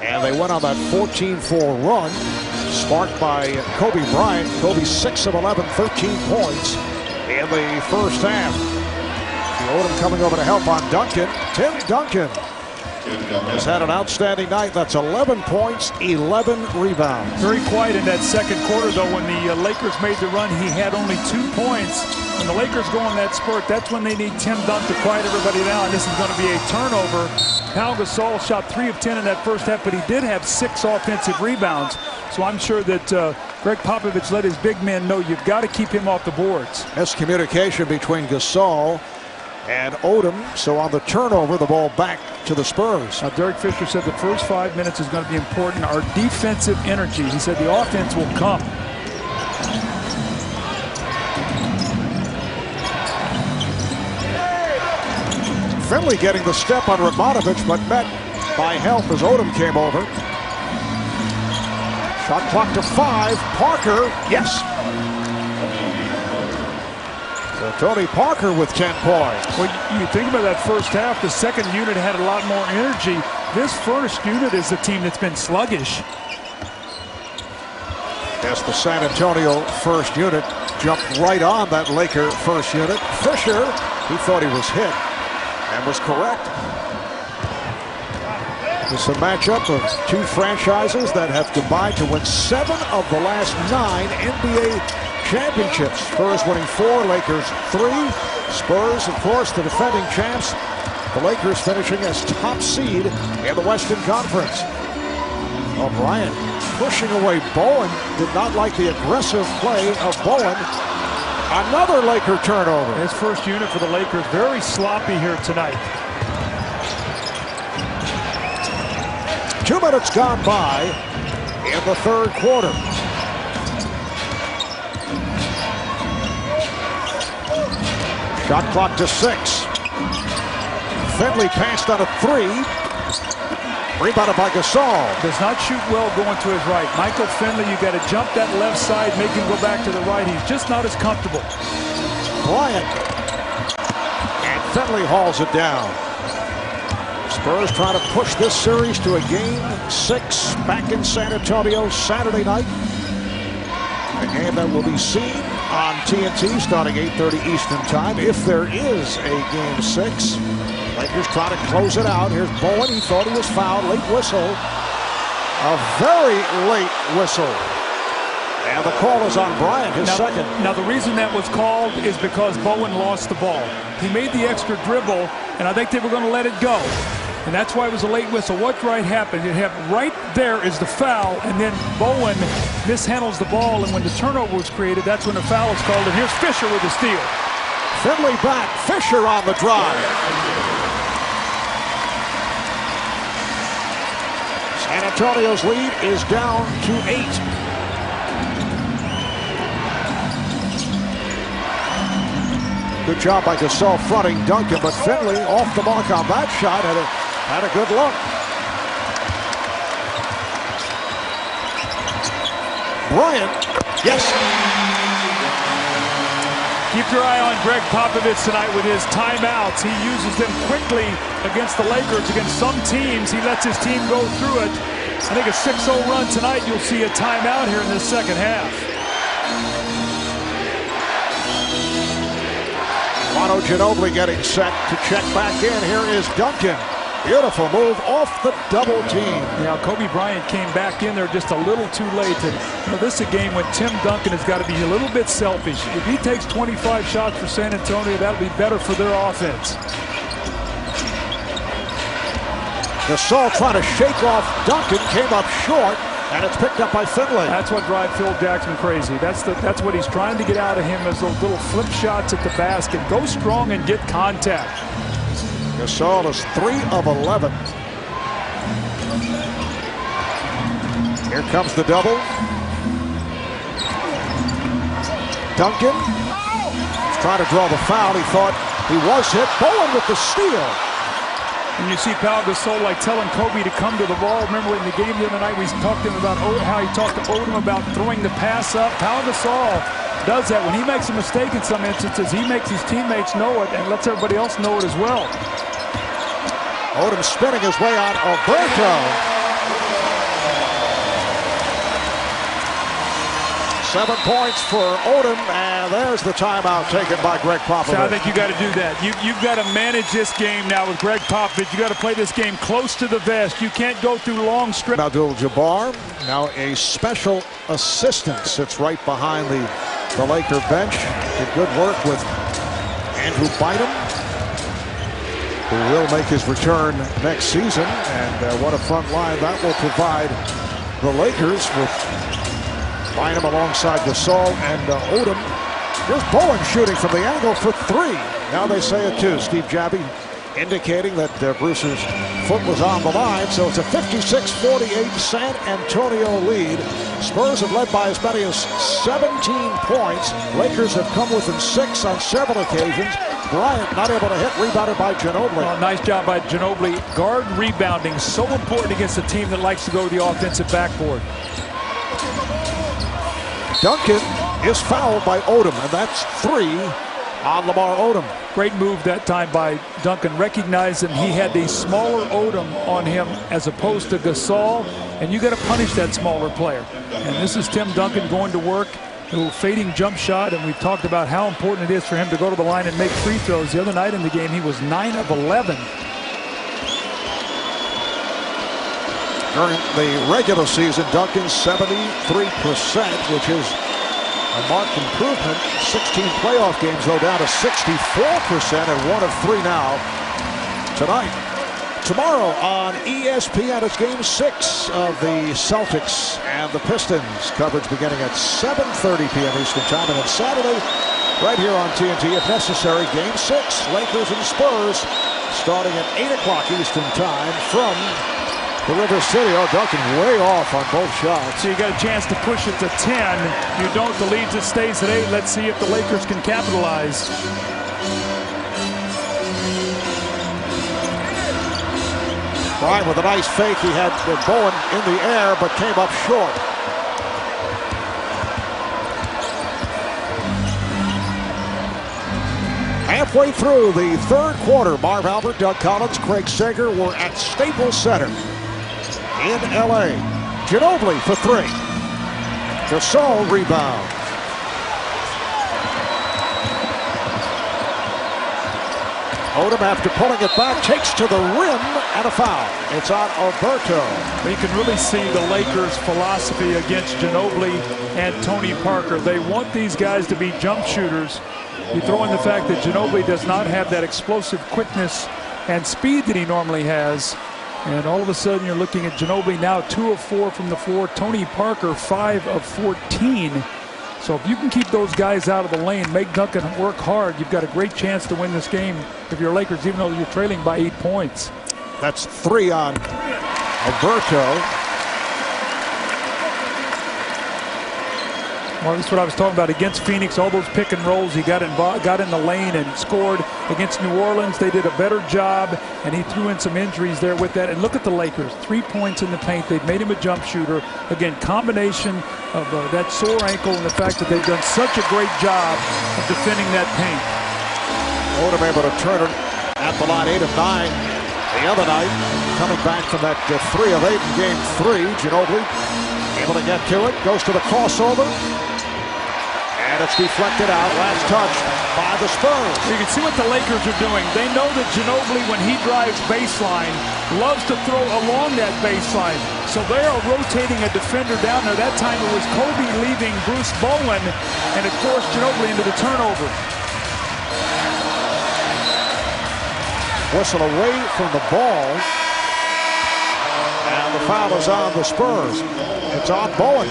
And they went on that 14-4 run, sparked by Kobe Bryant. Kobe 6 of 11, 13 points in the first half. Odom coming over to help on Duncan. Tim Duncan has had an outstanding night. That's 11 points, 11 rebounds. Very quiet in that second quarter, though. When the Lakers made the run, he had only 2 points. When the Lakers go on that spurt, that's when they need Tim Duncan to quiet everybody down. This is going to be a turnover. Pau Gasol shot 3 of 10 in that first half, but he did have 6 offensive rebounds. So I'm sure that Greg Popovich let his big men know you've got to keep him off the boards. Miscommunication between Gasol and Odom. So on the turnover, the ball back to the Spurs. Now, Derek Fisher said the first 5 minutes is going to be important. Our defensive energy. He said the offense will come. Finley getting the step on Radmanovic, but met by help as Odom came over. Shot clock to 5. Parker, yes. So Tony Parker with 10 points. Well, you think about that first half, the second unit had a lot more energy. This first unit is a team that's been sluggish. Yes, the San Antonio first unit jumped right on that Laker first unit. Fisher, he thought he was hit and was correct. It's a matchup of 2 franchises that have combined to win 7 of the last 9 NBA championships. Spurs winning 4, Lakers 3. Spurs, of course, the defending champs. The Lakers finishing as top seed in the Western Conference. O'Brien pushing away Bowen. Did not like the aggressive play of Bowen. Another Laker turnover. His first unit for the Lakers, very sloppy here tonight. 2 minutes gone by in the third quarter. Shot clock to 6. Finley passed on a 3. Rebounded by Gasol. Does not shoot well going to his right. Michael Finley, you got to jump that left side, make him go back to the right. He's just not as comfortable. Bryant. And Finley hauls it down. Spurs trying to push this series to a game 6 back in San Antonio Saturday night. A game that will be seen on TNT starting 8:30 Eastern time if there is a game 6. Lakers trying to close it out. Here's Bowen. He thought he was fouled. Late whistle. A very late whistle. And the call is on Bryant, his second. Now, the reason that was called is because Bowen lost the ball. He made the extra dribble, and I think they were going to let it go. And that's why it was a late whistle. What right happened? It happened right there is the foul, and then Bowen mishandles the ball, and when the turnover was created, that's when the foul is called. And here's Fisher with the steal. Finley back. Fisher on the drive. San Antonio's lead is down to 8. Good job by Gasol fronting Duncan, but Finley off the mark on that shot. Had a good look. Bryant, yes. Keep your eye on Greg Popovich tonight with his timeouts. He uses them quickly against the Lakers. Against some teams, he lets his team go through it. I think a 6-0 run tonight, you'll see a timeout here in the second half. Manu Ginobili getting set to check back in. Here is Duncan. Beautiful move off the double team. Now, Kobe Bryant came back in there just a little too late. This is a game when Tim Duncan has got to be a little bit selfish. If he takes 25 shots for San Antonio, that'll be better for their offense. Gasol trying to shake off Duncan, came up short, and it's picked up by Finley. That's what drives Phil Jackson crazy. That's what he's trying to get out of him, is those little flip shots at the basket. Go strong and get contact. Gasol is 3 of 11. Here comes the double. Duncan is trying to draw the foul. He thought he was hit. Bowen with the steal. And you see Pau Gasol like telling Kobe to come to the ball. Remember in the game the other night we talked to him about how he talked to Odom about throwing the pass up. Pau Gasol does that. When he makes a mistake in some instances, he makes his teammates know it and lets everybody else know it as well. Odom spinning his way on Alberto. 7 points for Odom, and there's the timeout taken by Greg Popovich. So I think you got to do that. You've got to manage this game now with Greg Popovich. You got to play this game close to the vest. You can't go through long stretches. Abdul-Jabbar, now a special assistant, sits right behind the Laker bench. Did good work with Andrew Bynum, who will make his return next season. And what a front line that will provide the Lakers with Bynum alongside Gasol and Odom. Here's Bowen shooting from the angle for 3. Now they say it too. Steve Jabby indicating that Bruce's foot was on the line. So it's a 56-48 San Antonio lead. Spurs have led by as many as 17 points. Lakers have come within 6 on several occasions. Bryant not able to hit, rebounded by Ginobili. Oh, nice job by Ginobili. Guard rebounding, so important against a team that likes to go to the offensive backboard. Duncan is fouled by Odom, and that's 3 on Lamar Odom. Great move that time by Duncan, recognizing he had the smaller Odom on him as opposed to Gasol, and you got to punish that smaller player. And this is Tim Duncan going to work. A little fading jump shot, and we've talked about how important it is for him to go to the line and make free throws. The other night in the game, he was 9 of 11. During the regular season, Duncan's 73%, which is a marked improvement. 16 playoff games, though, down to 64%, and 1 of 3 now tonight. Tomorrow on ESPN, it's Game 6 of the Celtics and the Pistons. Coverage beginning at 7:30 p.m. Eastern Time. And on Saturday, right here on TNT, if necessary, Game 6, Lakers and Spurs, starting at 8 o'clock Eastern Time from the River City. Oh, Duncan way off on both shots. So you got a chance to push it to 10. You don't, the lead just stays at 8. Let's see if the Lakers can capitalize. Bryant with a nice fake. He had Bowen in the air, but came up short. Halfway through the third quarter, Marv Albert, Doug Collins, Craig Sager were at Staples Center in L.A. Ginobili for 3. Gasol rebound. Odom, after pulling it back, takes to the rim and a foul. It's on Alberto. You can really see the Lakers' philosophy against Ginobili and Tony Parker. They want these guys to be jump shooters. You throw in the fact that Ginobili does not have that explosive quickness and speed that he normally has. And all of a sudden you're looking at Ginobili now 2 of 4 from the floor. Tony Parker 5 of 14. So if you can keep those guys out of the lane, make Duncan work hard, you've got a great chance to win this game if you're Lakers, even though you're trailing by 8 points. That's 3 on Alberto. Well, that's what I was talking about against Phoenix. All those pick and rolls, he got in the lane and scored. Against New Orleans, they did a better job, and he threw in some injuries there with that. And look at the Lakers, 3 points in the paint. They've made him a jump shooter. Again, combination of that sore ankle and the fact that they've done such a great job of defending that paint. Odom able to turn it at the line, 8 of 9 the other night. Coming back from that 3 of 8 in Game 3. Ginobili able to get to it, goes to the crossover. And it's deflected out. Last touch by the Spurs. You can see what the Lakers are doing. They know that Ginobili, when he drives baseline, loves to throw along that baseline. So they are rotating a defender down there. That time it was Kobe leaving Bruce Bowen, and it forced Ginobili into the turnover. Whistle away from the ball. And the foul is on the Spurs. It's on Bowen.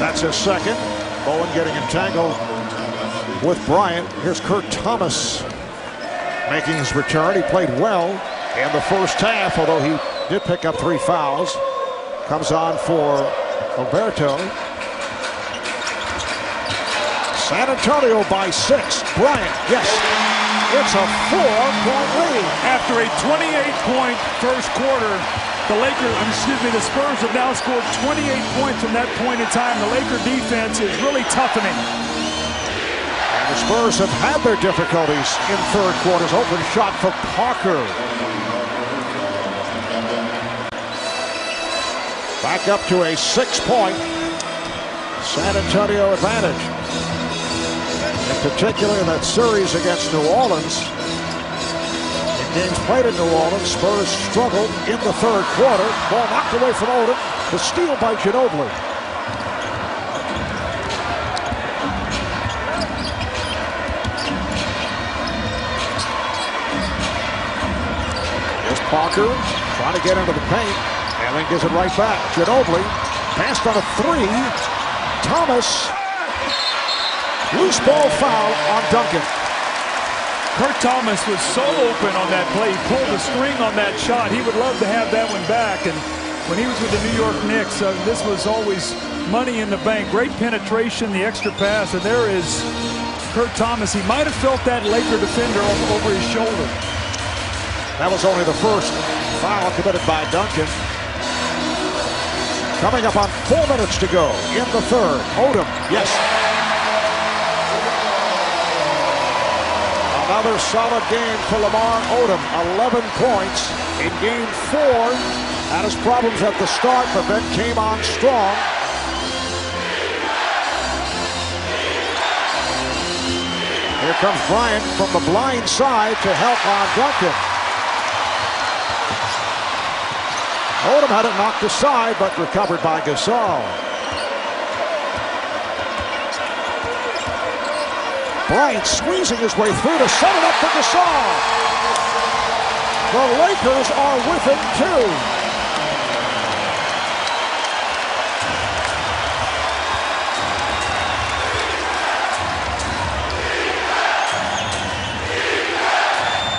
That's his second. Bowen getting entangled with Bryant. Here's Kurt Thomas making his return. He played well in the first half, although he did pick up 3 fouls. Comes on for Alberto. San Antonio by 6. Bryant, yes. It's a 4-point lead. After a 28-point first quarter, the Spurs have now scored 28 points from that point in time. The Laker defense is really toughening. And the Spurs have had their difficulties in third quarters. Open shot for Parker. Back up to a 6-point San Antonio advantage. In particular, in that series against New Orleans. In games played in New Orleans, Spurs struggled in the third quarter. Ball knocked away from Odom. The steal by Ginobili. Here's Parker trying to get into the paint. And then gives it right back. Ginobili passed on a three. Thomas. Loose ball foul on Duncan. Kurt Thomas was so open on that play. He pulled the string on that shot. He would love to have that one back. And when he was with the New York Knicks, this was always money in the bank. Great penetration, the extra pass. And there is Kurt Thomas. He might have felt that Laker defender over his shoulder. That was only the first foul committed by Duncan. Coming up on 4 minutes to go in the third. Odom, yes. Another solid game for Lamar Odom. 11 points in game 4. Had his problems at the start, but then came on strong. Here comes Bryant from the blind side to help on Duncan. Odom had it knocked aside, but recovered by Gasol. Bryant squeezing his way through to set it up for Gasol. The Lakers are with him too.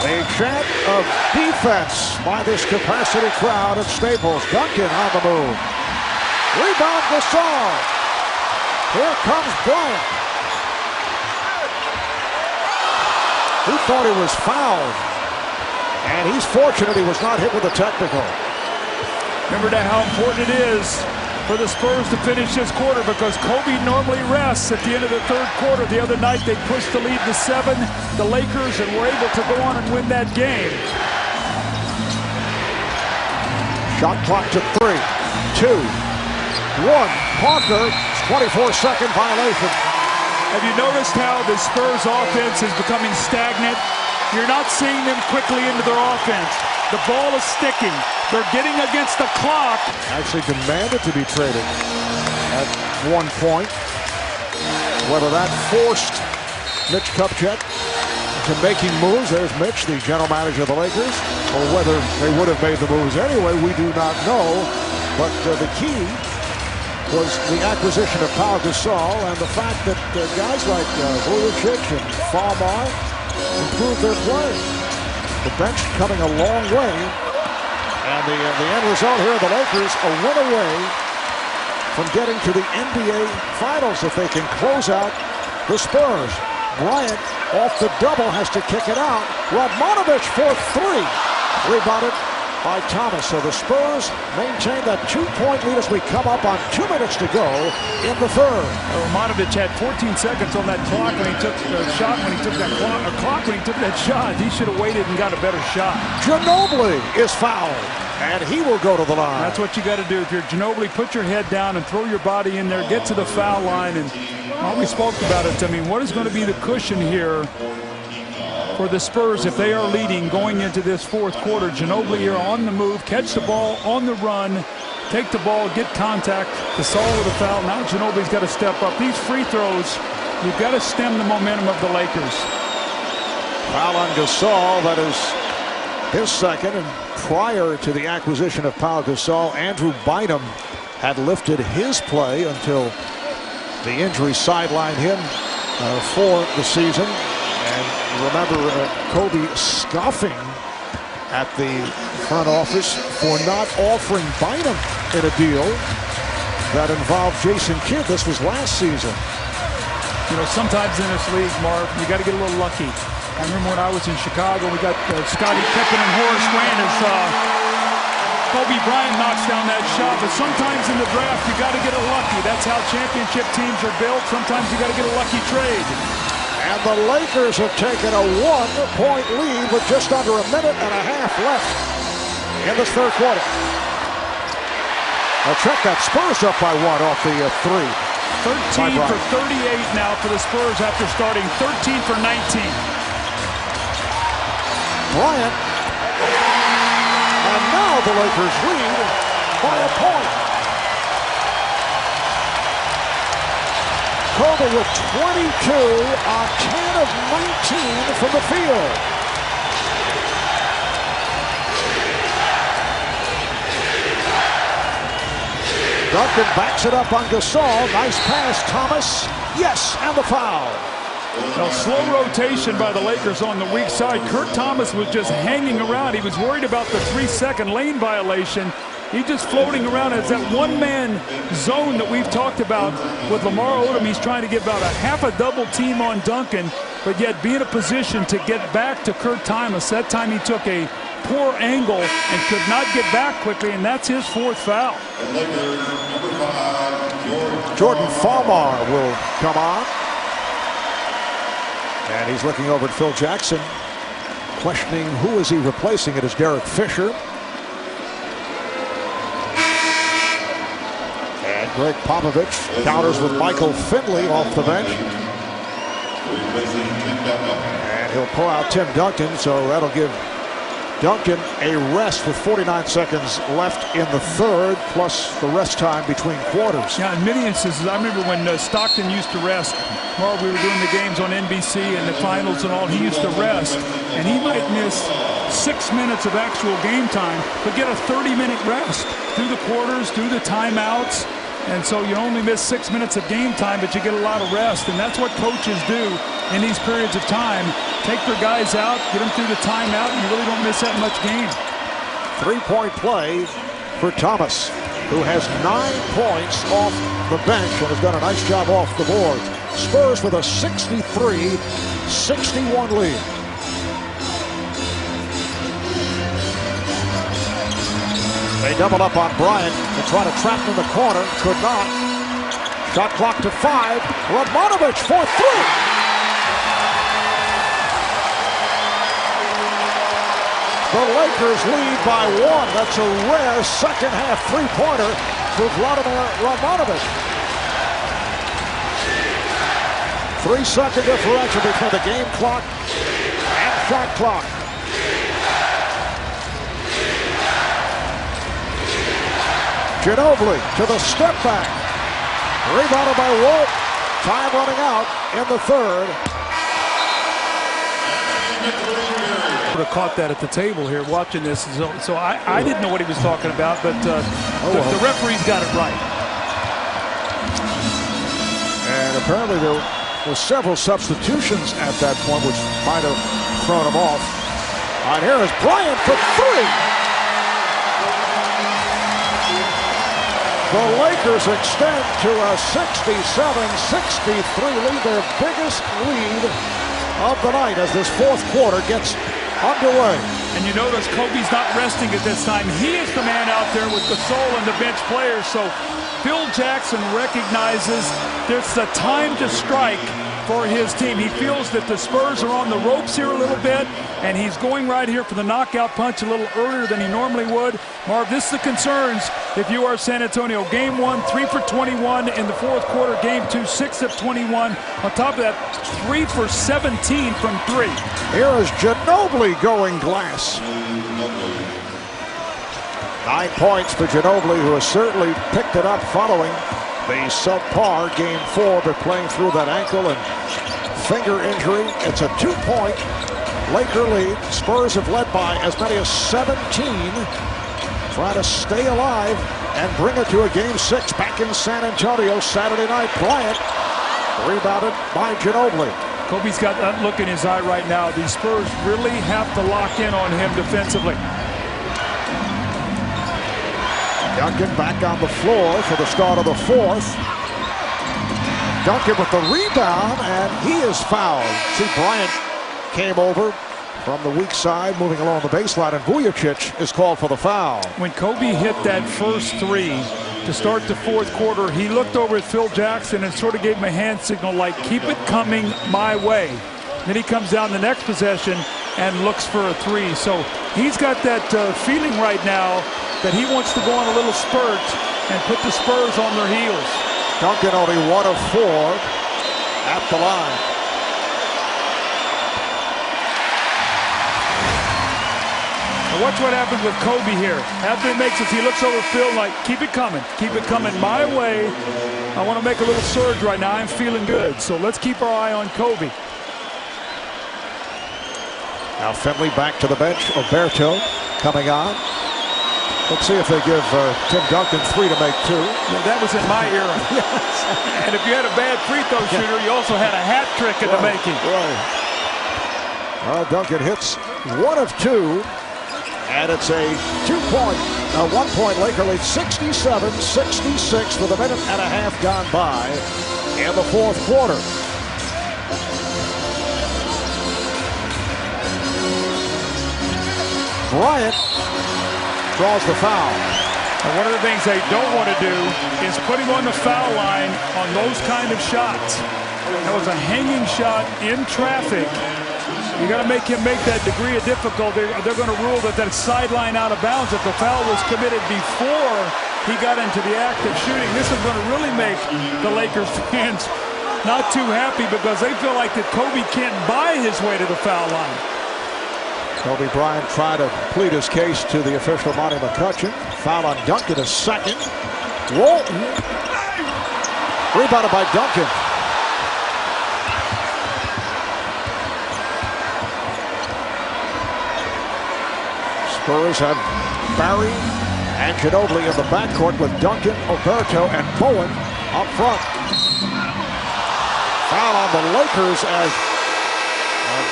A chant of defense by this capacity crowd at Staples. Duncan on the move. Rebound Gasol. Here comes Bryant. He thought he was fouled. And he's fortunate he was not hit with a technical. Remember now how important it is for the Spurs to finish this quarter, because Kobe normally rests at the end of the third quarter. The other night they pushed the lead to 7, the Lakers, and were able to go on and win that game. Shot clock to 3, 2, 1. Parker, 24-second violation. Have you noticed how the Spurs offense is becoming stagnant? You're not seeing them quickly into their offense. The ball is sticking. They're getting against the clock. Actually demanded to be traded at one point. Whether that forced Mitch Kupchak to making moves, there's Mitch, the general manager of the Lakers, or whether they would have made the moves anyway, we do not know. But the key was the acquisition of Pau Gasol and the fact that guys like Vujacic and Farmar improved their play. The bench coming a long way. And the end result here, the Lakers a win away from getting to the NBA Finals if they can close out the Spurs. Bryant off the double has to kick it out. Radmanovich for 3. Rebounded by Thomas. So the Spurs maintain that 2-point lead as we come up on 2 minutes to go in the third. Radmanovich had 14 seconds on that clock when he took the shot. When he took that clock when he took that shot, he should have waited and got a better shot. Ginobili is fouled, and he will go to the line. That's what you got to do. If you're Ginobili, put your head down and throw your body in there. Get to the foul line. And we spoke about it. I mean, what is going to be the cushion here for the Spurs if they are leading going into this fourth quarter? Ginobili here on the move, catch the ball on the run, take the ball, get contact. Gasol with a foul. Now Ginobili's got to step up. These free throws, you've got to stem the momentum of the Lakers. Foul on Gasol, that is his second, and prior to the acquisition of Pau Gasol, Andrew Bynum had lifted his play until the injury sidelined him for the season. And remember Kobe scoffing at the front office for not offering Bynum in a deal that involved Jason Kidd. This was last season. You know, sometimes in this league, Marv, you got to get a little lucky. I remember when I was in Chicago, we got Scottie Pippen and Horace Grant as Kobe Bryant knocks down that shot. But sometimes in the draft, you got to get it lucky. That's how championship teams are built. Sometimes you got to get a lucky trade. And the Lakers have taken a 1-point lead with just under a minute and a half left in this third quarter. Now check that, Spurs up by 1 off the 3. 13 for 38 now for the Spurs after starting 13 for 19. Bryant. And now the Lakers lead by a point. Kobe with 22 on 10 of 19 from the field. Duncan backs it up on Gasol. Nice pass, Thomas. Yes, and the foul. Now, slow rotation by the Lakers on the weak side. Kurt Thomas was just hanging around. He was worried about the 3-second lane violation. He's just floating around. It's that one-man zone that we've talked about with Lamar Odom. He's trying to get about a half a double team on Duncan, but yet be in a position to get back to Kurt Thomas. That time he took a poor angle and could not get back quickly, and that's his fourth foul. Jordan Farmar will come on. And he's looking over at Phil Jackson, questioning who is he replacing. It is Derek Fisher. And Greg Popovich counters with Michael Finley off the bench. And he'll pull out Tim Duncan, so that'll give Duncan a rest with 49 seconds left in the third, plus the rest time between quarters. Yeah, in many instances, I remember when Stockton used to rest. Well, we were doing the games on NBC and the finals and all. He used to rest, and he might miss 6 minutes of actual game time, but get a 30-minute rest through the quarters, through the timeouts. And so you only miss 6 minutes of game time, but you get a lot of rest. And that's what coaches do in these periods of time. Take their guys out, get them through the timeout, and you really don't miss that much game. Three-point play for Thomas, who has 9 points off the bench and has done a nice job off the board. Spurs with a 63-61 lead. They double up on Bryant and try to trap him in the corner. Could not. Shot clock to 5. Radmanovic for 3. The Lakers lead by 1. That's a rare second-half three-pointer for Vladimir Radmanovic. 3-second differential between the game clock and shot clock. Ginobili to the step back. Rebounded by Wolf. Time running out in the third. Would have caught that at the table here watching this. So I didn't know what he was talking about, but the referee's got it right. And apparently there were several substitutions at that point, which might have thrown him off. All right, here is Bryant for 3. The Lakers extend to a 67-63 lead, their biggest lead of the night as this fourth quarter gets underway. And you notice Kobe's not resting at this time. He is the man out there with Gasol and the bench players. So Phil Jackson recognizes there's a time to strike for his team. He feels that the Spurs are on the ropes here a little bit, and he's going right here for the knockout punch a little earlier than he normally would. Marv, this is the concerns if you are San Antonio. Game 1, 3 for 21 in the fourth quarter. Game 2, 6 of 21. On top of that, 3 for 17 from 3. Here is Ginobili going glass. 9 points for Ginobili, who has certainly picked it up following the subpar Game 4, but playing through that ankle and finger injury. It's a 2-point Laker lead. Spurs have led by as many as 17. Trying to stay alive and bring it to a Game 6 back in San Antonio Saturday night. Bryant rebounded by Ginobili. Kobe's got that look in his eye right now. The Spurs really have to lock in on him defensively. Duncan back on the floor for the start of the fourth. Duncan with the rebound, and he is fouled. See, Bryant came over from the weak side, moving along the baseline, and Vujacic is called for the foul. When Kobe hit that first 3 to start the fourth quarter, he looked over at Phil Jackson and sort of gave him a hand signal like, keep it coming my way. Then he comes down the next possession and looks for a 3. So he's got that feeling right now that he wants to go on a little spurt and put the Spurs on their heels. Duncan only 1 of 4 at the line. And watch what happens with Kobe here. After he makes it, he looks over the field like, keep it coming my way. I want to make a little surge right now. I'm feeling good. So let's keep our eye on Kobe. Now Finley back to the bench. Oberto coming on. Let's see if they give Tim Duncan 3 to make 2. Yeah, that was in my era. Yes. And if you had a bad free throw shooter, you also had a hat trick in the making. Right. Duncan hits 1 of 2. And it's a 1-point Laker lead, 67-66 with a minute and a half gone by in the fourth quarter. Bryant draws the foul. And one of the things they don't want to do is put him on the foul line on those kind of shots. That was a hanging shot in traffic. You got to make him make that degree of difficulty. They're going to rule that that's sideline out of bounds if the foul was committed before he got into the act of shooting. This is going to really make the Lakers fans not too happy because they feel like that Kobe can't buy his way to the foul line. Kobe Bryant tried to plead his case to the official, Monty McCutcheon. Foul on Duncan is second. Walton. Rebounded by Duncan. Spurs have Barry and Ginobili in the backcourt with Duncan, Oberto, and Bowen up front. Foul on the Lakers as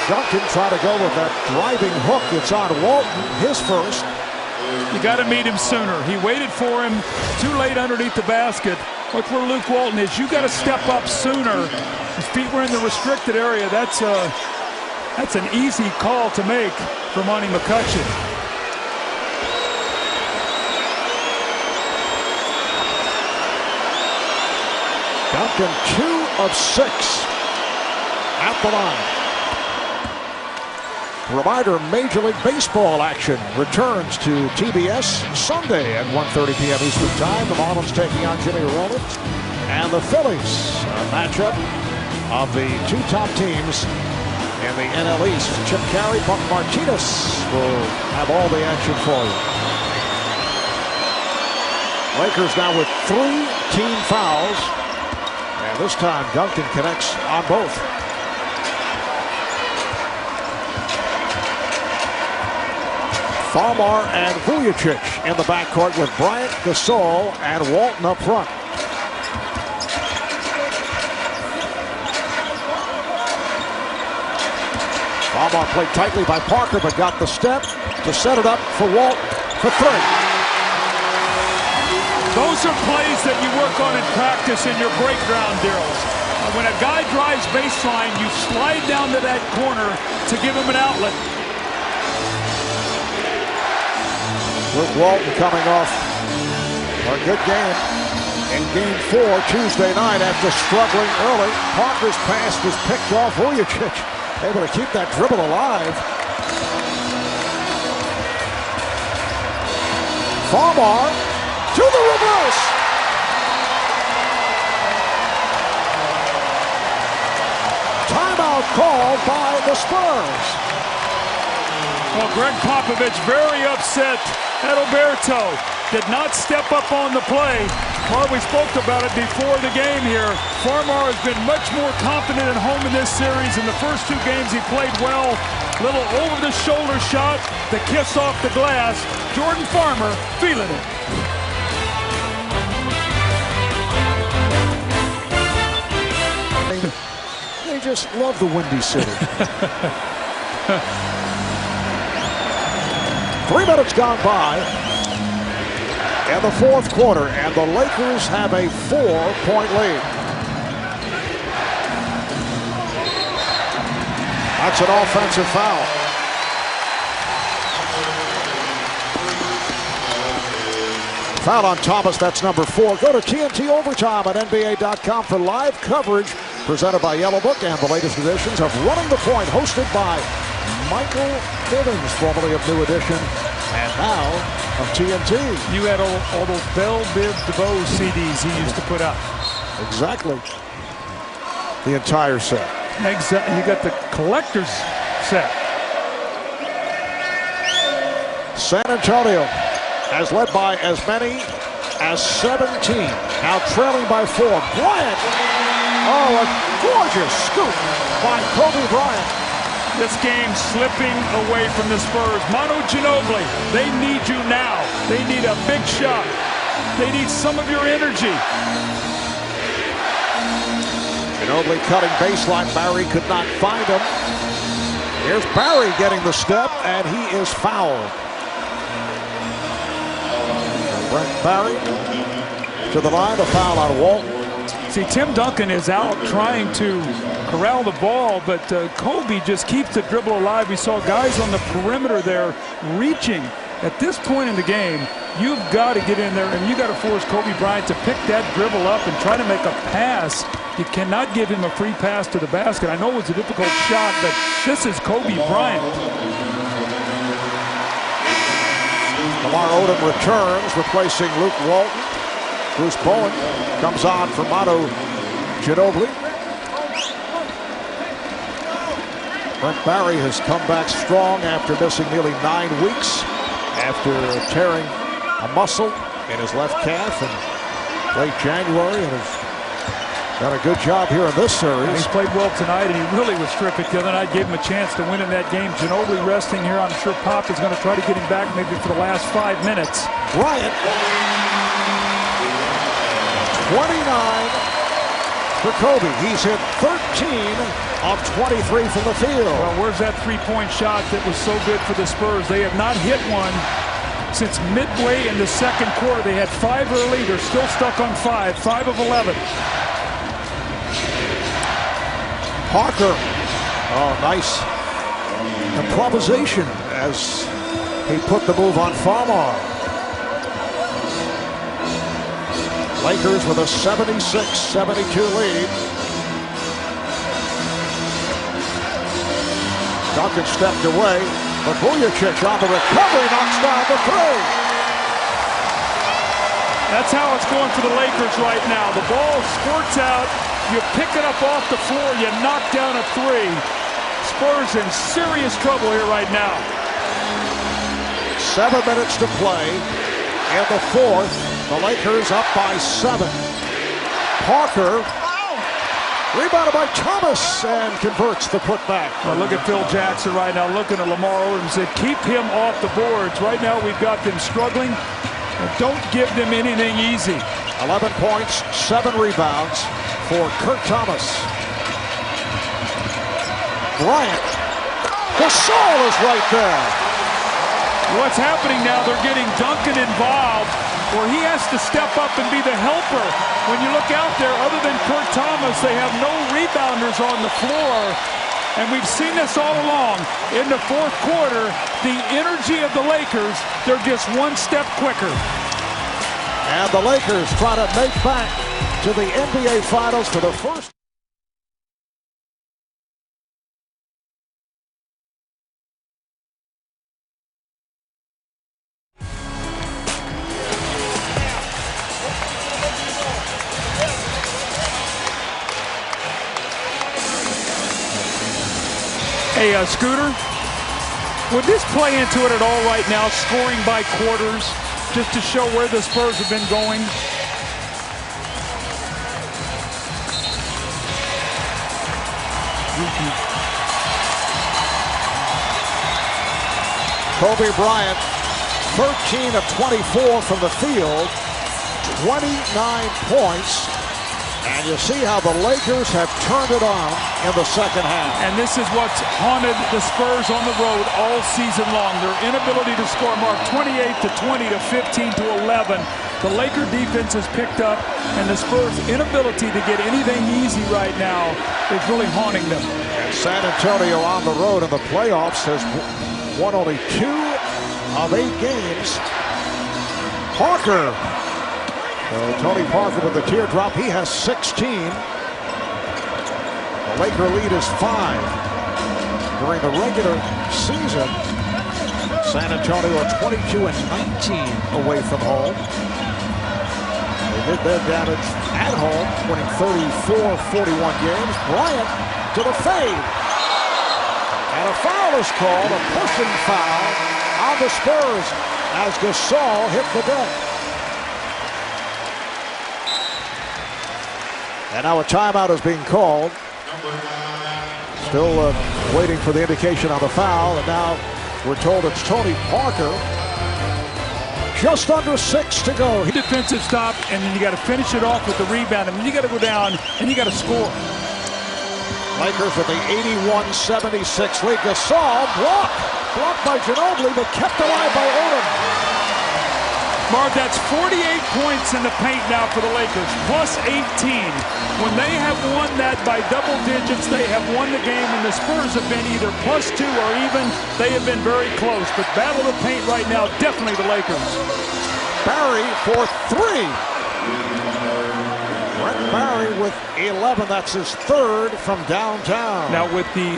Duncan tried to go with that driving hook. It's on Walton, his first. You got to meet him sooner. He waited for him too late underneath the basket. Look where Luke Walton is. You got to step up sooner. His feet were in the restricted area. That's an easy call to make for Monty McCutcheon. Duncan 2 of 6 at the line. Reminder, Major League Baseball action returns to TBS Sunday at 1:30 p.m. Eastern Time. The Marlins taking on Jimmy Rollins and the Phillies. A matchup of the 2 top teams in the NL East. Chip Carey, Buck Martinez will have all the action for you. Lakers now with 3 team fouls. And this time Duncan connects on both. Farmar and Vujicic in the backcourt with Bryant, Gasol, and Walton up front. Farmar played tightly by Parker, but got the step to set it up for Walton for 3. Those are plays that you work on in practice in your break ground drills. When a guy drives baseline, you slide down to that corner to give him an outlet. Luke Walton coming off a good game in Game 4 Tuesday night after struggling early. Parker's pass was picked off. Vujicic able to keep that dribble alive. Farmar to the reverse. Timeout called by the Spurs. Well, Greg Popovich very upset at Oberto. Did not step up on the play. Well, we spoke about it before the game here. Farmar has been much more confident at home in this series. In the first 2 games, he played well. Little over-the-shoulder shot, the kiss off the glass. Jordan Farmer feeling it. They just love the Windy City. 3 minutes gone by in the fourth quarter, and the Lakers have a 4-point lead. That's an offensive foul. Foul on Thomas, that's number 4. Go to TNT Overtime at NBA.com for live coverage presented by Yellow Book and the latest editions of Running the Point, hosted by Michael Bivens, formerly of New Edition, and now of TNT. You had all those Bell Biv DeVoe CDs he used to put out. Exactly. The entire set. Exactly. You got the collector's set. San Antonio has led by as many as 17. Now trailing by 4. Bryant. Oh, a gorgeous scoop by Kobe Bryant. This game slipping away from the Spurs. Manu Ginobili, they need you now. They need a big shot. They need some of your energy. Ginobili cutting baseline. Barry could not find him. Here's Barry getting the step, and he is fouled. Brent Barry to the line, a foul on Walton. See, Tim Duncan is out trying to corral the ball, but Kobe just keeps the dribble alive. We saw guys on the perimeter there reaching. At this point in the game, you've got to get in there and you got to force Kobe Bryant to pick that dribble up and try to make a pass. You cannot give him a free pass to the basket. I know it's a difficult shot, but this is Kobe Bryant. Lamar Odom returns, replacing Luke Walton. Bruce Bowen comes on for Manu Ginobili. Brent Barry has come back strong after missing nearly 9 weeks after tearing a muscle in his left calf in late January, and has done a good job here in this series. And he's played well tonight, and he really was terrific the other night. Gave him a chance to win in that game. Ginobili resting here. I'm sure Pop is going to try to get him back maybe for the last 5 minutes. Bryant, 29 for Kobe. He's hit 13 of 23 from the field. Well, where's that three-point shot that was so good for the Spurs? They have not hit one since midway in the second quarter. They had 5 early. They're still stuck on 5 of 11. Parker, oh, nice improvisation as he put the move on Farmar. Lakers with a 76-72 lead. Duncan stepped away, but Vujacic on the recovery knocks down the 3. That's how it's going for the Lakers right now. The ball squirts out. You pick it up off the floor. You knock down a 3. Spurs in serious trouble here right now. 7 minutes to play in the 4th. The Lakers up by 7. Parker rebounded by Thomas and converts the putback. Well, look at Phil Jackson right now looking at Lamar Odom and said, keep him off the boards. Right now we've got them struggling. And don't give them anything easy. 11 points, 7 rebounds for Kurt Thomas. Bryant. Gasol is right there. What's happening now, they're getting Duncan involved, where he has to step up and be the helper. When you look out there, other than Kurt Thomas, they have no rebounders on the floor. And we've seen this all along. In the 4th quarter, the energy of the Lakers, they're just one step quicker. And the Lakers try to make back to the NBA Finals for the first. Hey, Scooter, would this play into it at all right now, scoring by quarters, just to show where the Spurs have been going? Kobe Bryant, 13 of 24 from the field, 29 points. And you see how the Lakers have turned it on in the second half. And this is what's haunted the Spurs on the road all season long. Their inability to score, Mark, 28 to 20 to 15 to 11. The Laker defense has picked up, and the Spurs' inability to get anything easy right now is really haunting them. And San Antonio on the road in the playoffs has won only 2 of 8 games. Parker. Tony Parker with the teardrop. He has 16. The Laker lead is 5. During the regular season, San Antonio are 22 and 19 away from home. They did their damage at home, winning 34-41 games. Bryant to the fade. And a foul is called, a pushing foul on the Spurs as Gasol hit the deck. And now a timeout is being called. Still waiting for the indication on the foul. And now we're told it's Tony Parker. Just under 6 to go. Defensive stop, and then you got to finish it off with the rebound. And then you got to go down, and you got to score. Lakers with the 81-76 lead. Gasol blocked by Ginobili, but kept alive by Odom. Marv, that's 48 points in the paint now for the Lakers, plus 18. When they have won that by double digits, they have won the game, and the Spurs have been either +2 or even. They have been very close, but battle of the paint right now, definitely the Lakers. Barry for 3. Brett Barry with 11. That's his 3rd from downtown. Now with the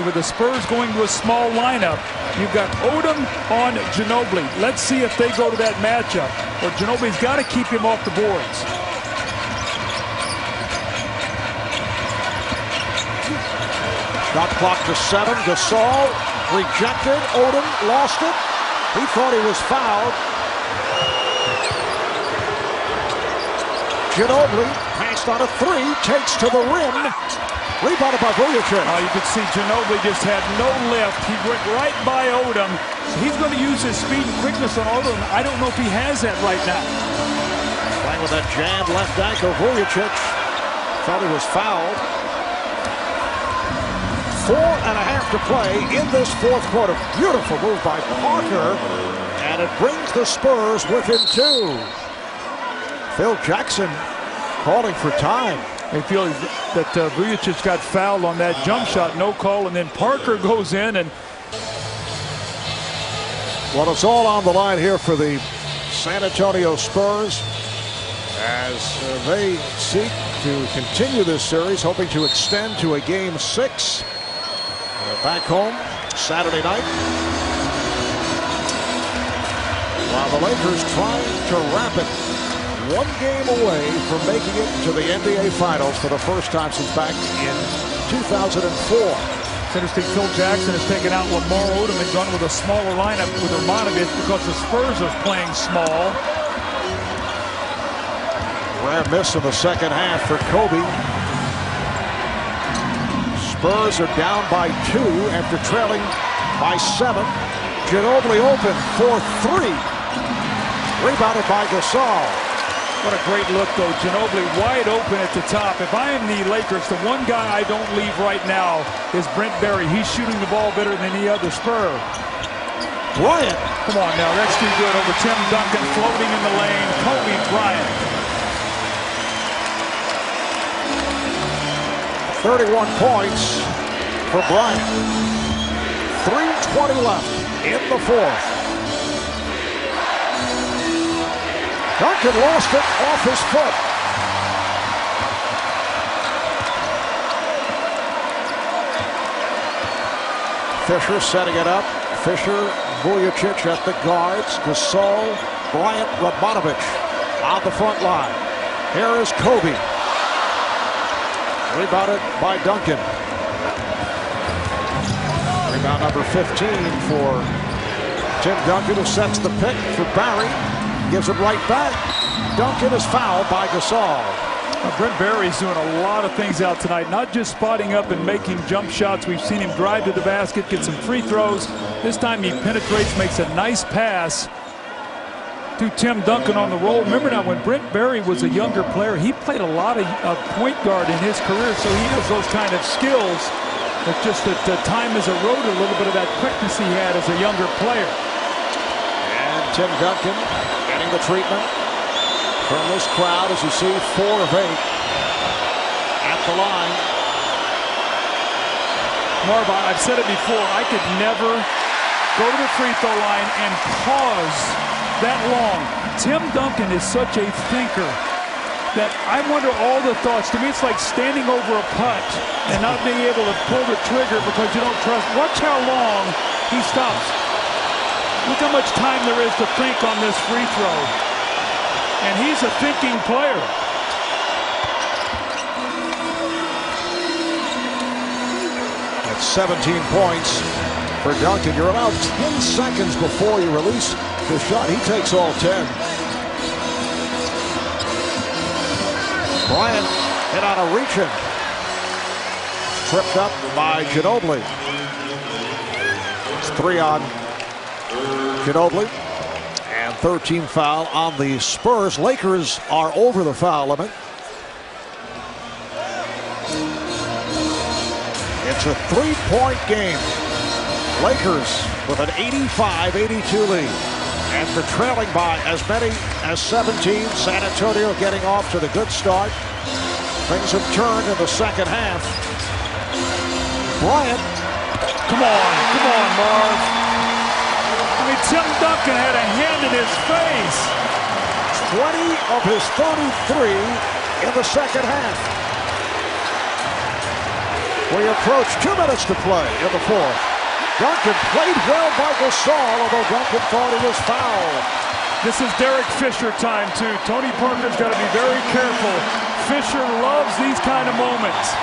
with the Spurs going to a small lineup, you've got Odom on Ginobili. Let's see if they go to that matchup. Or Ginobili's got to keep him off the boards. Shot clock to 7. Gasol rejected. Odom lost it. He thought he was fouled. Ginobili passed on a 3, takes to the rim. Rebounded by Vujacic. You could see Ginobili just had no lift. He went right by Odom. He's going to use his speed and quickness on Odom. I don't know if he has that right now. Playing with that jammed left ankle. Vujacic thought he was fouled. 4.5 to play in this 4th quarter. Beautiful move by Parker. And it brings the Spurs within 2. Phil Jackson calling for time. They feel that Vujacic got fouled on that jump shot, no call, and then Parker goes in. And well, it's all on the line here for the San Antonio Spurs as they seek to continue this series, hoping to extend to a Game 6 back home Saturday night. While the Lakers trying to wrap it. 1 game away from making it to the NBA Finals for the first time since back in 2004. It's interesting, Phil Jackson has taken out Lamar Odom and gone with a smaller lineup with Romanovich because the Spurs are playing small. Rare miss in the second half for Kobe. Spurs are down by 2 after trailing by 7. Ginobili open for 3. Rebounded by Gasol. What a great look, though. Ginobili wide open at the top. If I am the Lakers, the one guy I don't leave right now is Brent Barry. He's shooting the ball better than any other Spur. Bryant. Come on now, that's too good. Over Tim Duncan, floating in the lane. Kobe Bryant. 31 points for Bryant. 3:20 left in the 4th. Duncan lost it off his foot. Fisher setting it up. Fisher, Vujacic at the guards. Gasol, Bryant, Romanovich on the front line. Here is Kobe. Rebounded by Duncan. Rebound number 15 for Tim Duncan, who sets the pick for Barry. Gives it right back. Duncan is fouled by Gasol. Brent Barry's doing a lot of things out tonight, not just spotting up and making jump shots. We've seen him drive to the basket, get some free throws. This time he penetrates, makes a nice pass to Tim Duncan on the roll. Remember now, when Brent Barry was a younger player, he played a lot of point guard in his career, so he has those kind of skills. It's just that time has eroded a little bit of that quickness he had as a younger player. And Tim Duncan getting the treatment from this crowd, as you see, 4 of 8 at the line. Marv, I've said it before, I could never go to the free throw line and pause that long. Tim Duncan is such a thinker that I wonder all the thoughts. To me, it's like standing over a putt and not being able to pull the trigger because you don't trust. Watch how long he stops. Look how much time there is to think on this free throw. and he's a thinking player. That's 17 points for Duncan. You're allowed 10 seconds before you release the shot. He takes all 10. Bryant hit on a reach-in. Tripped up by Ginobili. It's 3 on Ginobili. And 13 foul on the Spurs. Lakers are over the foul limit. It's a 3-point game. Lakers with an 85-82 lead. After trailing by as many as 17, San Antonio getting off to the good start. Things have turned in the second half. Bryant. Come on, Marv. I mean, Tim Duncan had a hand in his face. 20 of his 33 in the second half. We approach 2 minutes to play in the fourth. Duncan played well by Gasol, although Duncan thought he was fouled. This is Derek Fisher time, too. Tony Parker's got to be very careful. Fisher loves these kind of moments.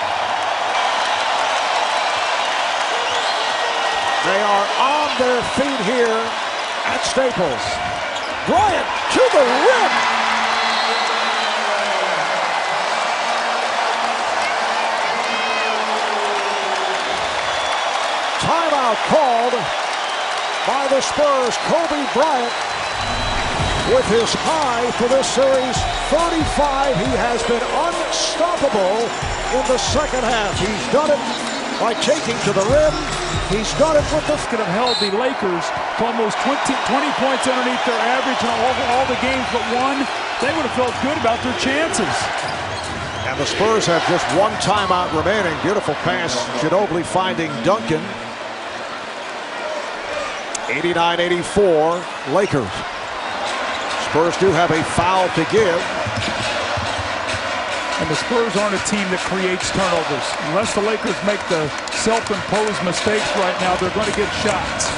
They are on their feet here at Staples. Bryant to the rim. Timeout called by the Spurs. Kobe Bryant with his high for this series, 35. He has been unstoppable in the second half. He's done it by taking to the rim. He's done it with the... Could have held the Lakers to almost 20 points underneath their average in all the games but one. They would have felt good about their chances. And the Spurs have just 1 timeout remaining. Beautiful pass. Ginobili finding Duncan. 89-84 Lakers. Spurs do have a foul to give. And the Spurs aren't a team that creates turnovers. Unless the Lakers make the self-imposed mistakes right now, they're going to get shots.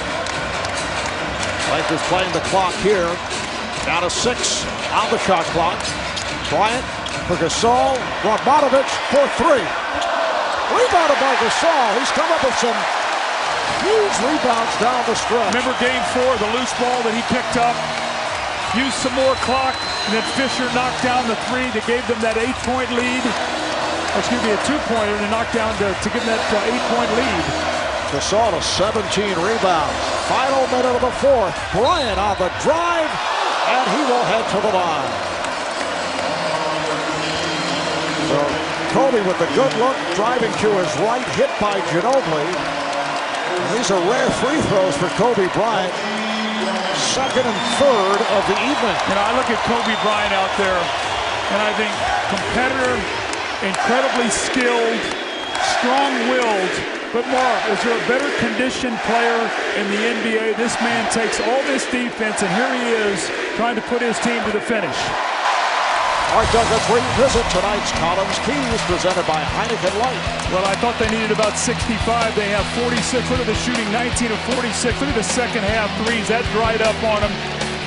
Lakers playing the clock here. Down to 6 on the shot clock. Bryant for Gasol. Radmanovic for 3. Rebounded by Gasol. He's come up with some huge rebounds down the stretch. Remember game 4, the loose ball that he picked up? Used some more clock, and then Fisher knocked down the 3 that gave them that 8-point lead. Excuse me, a 2-pointer to knock down to give them that 8-point lead. Gasol to 17 rebounds. Final minute of the fourth. Bryant on the drive, and he will head to the line. So Kobe with the good look, driving to his right, hit by Ginobili. These are rare free throws for Kobe Bryant. Second and third of the evening. You know, I look at Kobe Bryant out there, and I think competitor, incredibly skilled, strong-willed. But Mark, is there a better conditioned player in the NBA? This man takes all this defense, and here he is trying to put his team to the finish. All right, Doug, let's revisit tonight's Collins Keys presented by Heineken Light. Well, I thought they needed about 65. They have 46. Look at the shooting, 19 of 46. Look at the second half threes. That dried up on them.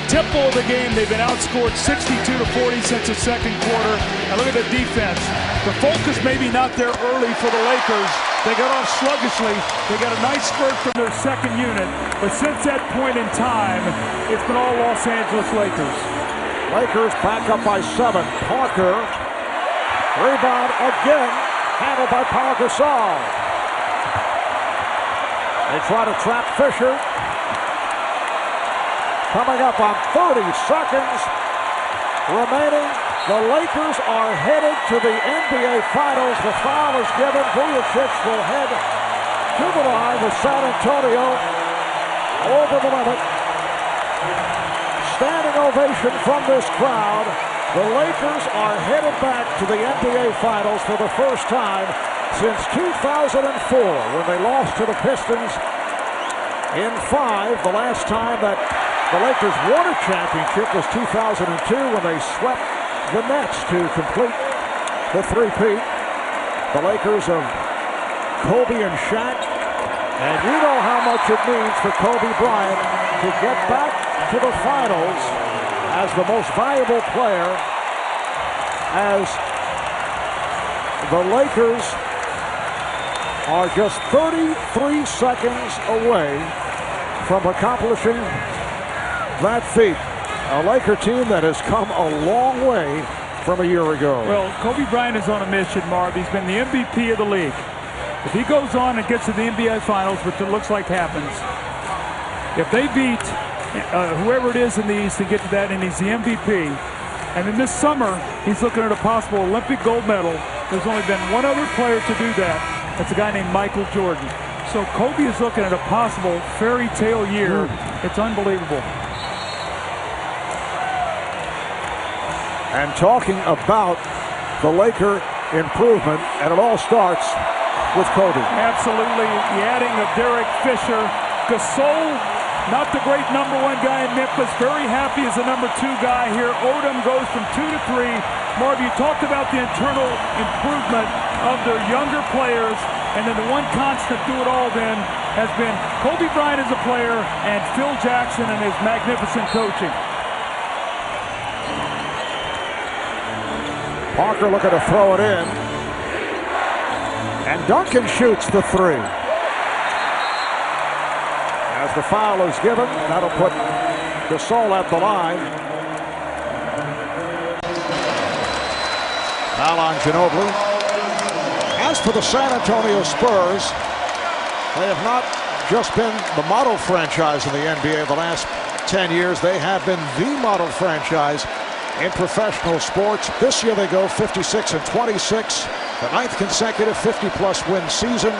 Tempo of the game, they've been outscored 62-40 since the second quarter. And look at the defense. The focus maybe not there early for the Lakers. They got off sluggishly. They got a nice spurt from their second unit. But since that point in time, it's been all Los Angeles Lakers. Lakers back up by 7. Parker. Rebound again. Handled by Pau Gasol. They try to trap Fisher. Coming up on 30 seconds remaining. The Lakers are headed to the NBA Finals. The foul is given. Vujacic will head to the line with San Antonio over the limit. Standing ovation from this crowd. The Lakers are headed back to the NBA Finals for the first time since 2004 when they lost to the Pistons in 5. The last time that the Lakers won a championship was 2002 when they swept the Nets to complete the three-peat. The Lakers of Kobe and Shaq. And you know how much it means for Kobe Bryant to get back to the finals as the most valuable player, as the Lakers are just 33 seconds away from accomplishing that feat. A Laker team that has come a long way from a year ago. Well, Kobe Bryant is on a mission, Marv. He's been the MVP of the league. If he goes on and gets to the NBA Finals, which it looks like happens, if they beat whoever it is in the East and get to that, and he's the MVP, and then this summer, he's looking at a possible Olympic gold medal. There's only been one other player to do that. That's a guy named Michael Jordan. So Kobe is looking at a possible fairy tale year. It's unbelievable. And talking about the Laker improvement, and it all starts with Kobe. Absolutely. The adding of Derek Fisher. Gasol, not the great #1 guy in Memphis. Very happy as the #2 guy here. Odom goes from 2 to 3. Marv, you talked about the internal improvement of their younger players, and then the one constant through it all then has been Kobe Bryant as a player and Phil Jackson and his magnificent coaching. Parker looking to throw it in. And Duncan shoots the three. As the foul is given, that'll put Gasol at the line. Foul on Ginobili. As for the San Antonio Spurs, they have not just been the model franchise in the NBA the last 10 years. They have been the model franchise in professional sports. This year they go 56-26, the 9th consecutive 50-plus win season.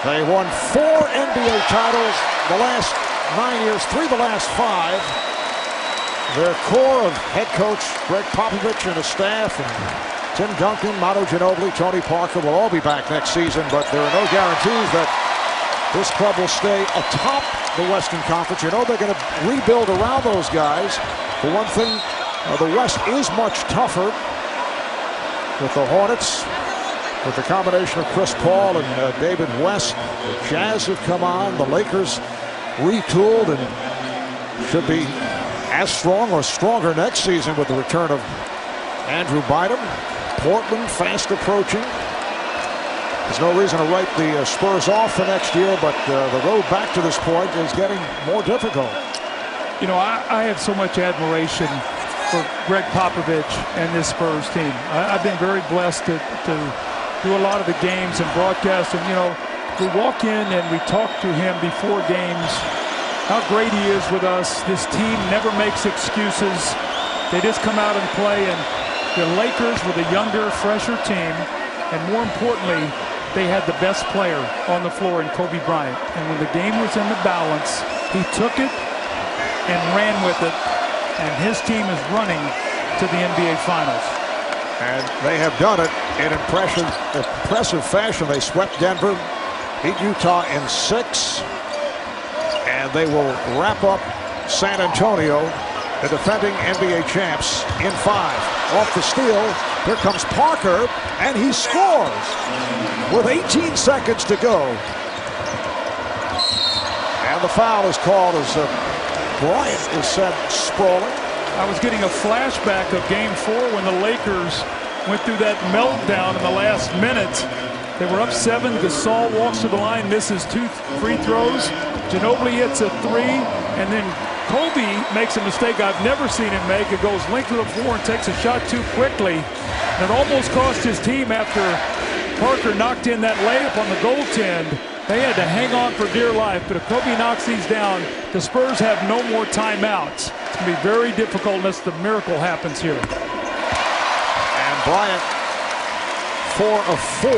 They won 4 NBA titles the last 9 years, 3 the last 5. Their core of head coach Greg Popovich and his staff, and Tim Duncan, Manu Ginobili, Tony Parker will all be back next season, but there are no guarantees that this club will stay atop the Western Conference. You know they're going to rebuild around those guys. For one thing, the West is much tougher with the Hornets, with the combination of Chris Paul and David West. The Jazz have come on. The Lakers retooled and should be as strong or stronger next season with the return of Andrew Bynum. Portland fast approaching. There's no reason to write the Spurs off for next year, but the road back to this point is getting more difficult. You know, I have so much admiration for Greg Popovich and this Spurs team. I've been very blessed to do a lot of the games and broadcast. And, you know, we walk in and we talk to him before games, how great he is with us. This team never makes excuses. They just come out and play. And the Lakers with a younger, fresher team. And more importantly, they had the best player on the floor in Kobe Bryant. And when the game was in the balance, he took it and ran with it, and his team is running to the NBA Finals. And they have done it in impressive fashion. They swept Denver, beat Utah in 6, and they will wrap up San Antonio, the defending NBA champs, in 5. Off the steal, here comes Parker, and he scores with 18 seconds to go. And the foul is called as Bryant is sent sprawling. I was getting a flashback of Game 4 when the Lakers went through that meltdown in the last minute. They were up 7. Gasol walks to the line, misses 2 free throws. Ginobili hits a 3, and then Kobe makes a mistake I've never seen him make. It goes length of the floor and takes a shot too quickly. And it almost cost his team after Parker knocked in that layup on the goaltend. They had to hang on for dear life, but if Kobe knocks these down, the Spurs have no more timeouts. It's going to be very difficult unless the miracle happens here. And Bryant, 4 of 4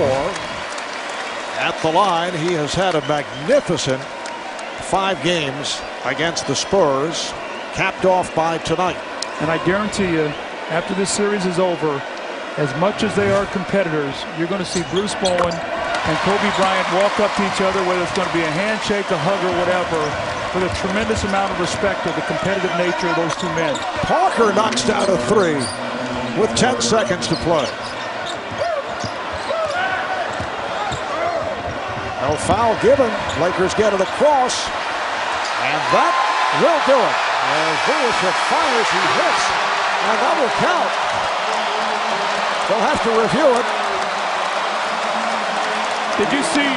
at the line. He has had a magnificent 5 games against the Spurs, capped off by tonight. And I guarantee you, after this series is over, as much as they are competitors, you're going to see Bruce Bowen and Kobe Bryant walk up to each other, whether it's going to be a handshake, a hug, or whatever, with a tremendous amount of respect of the competitive nature of those 2 men. Parker knocks down a 3 with 10 seconds to play. No foul given. Lakers get it across, and that will do it. As Vucevic fires, he hits, and that will count. They'll have to review it. Did you see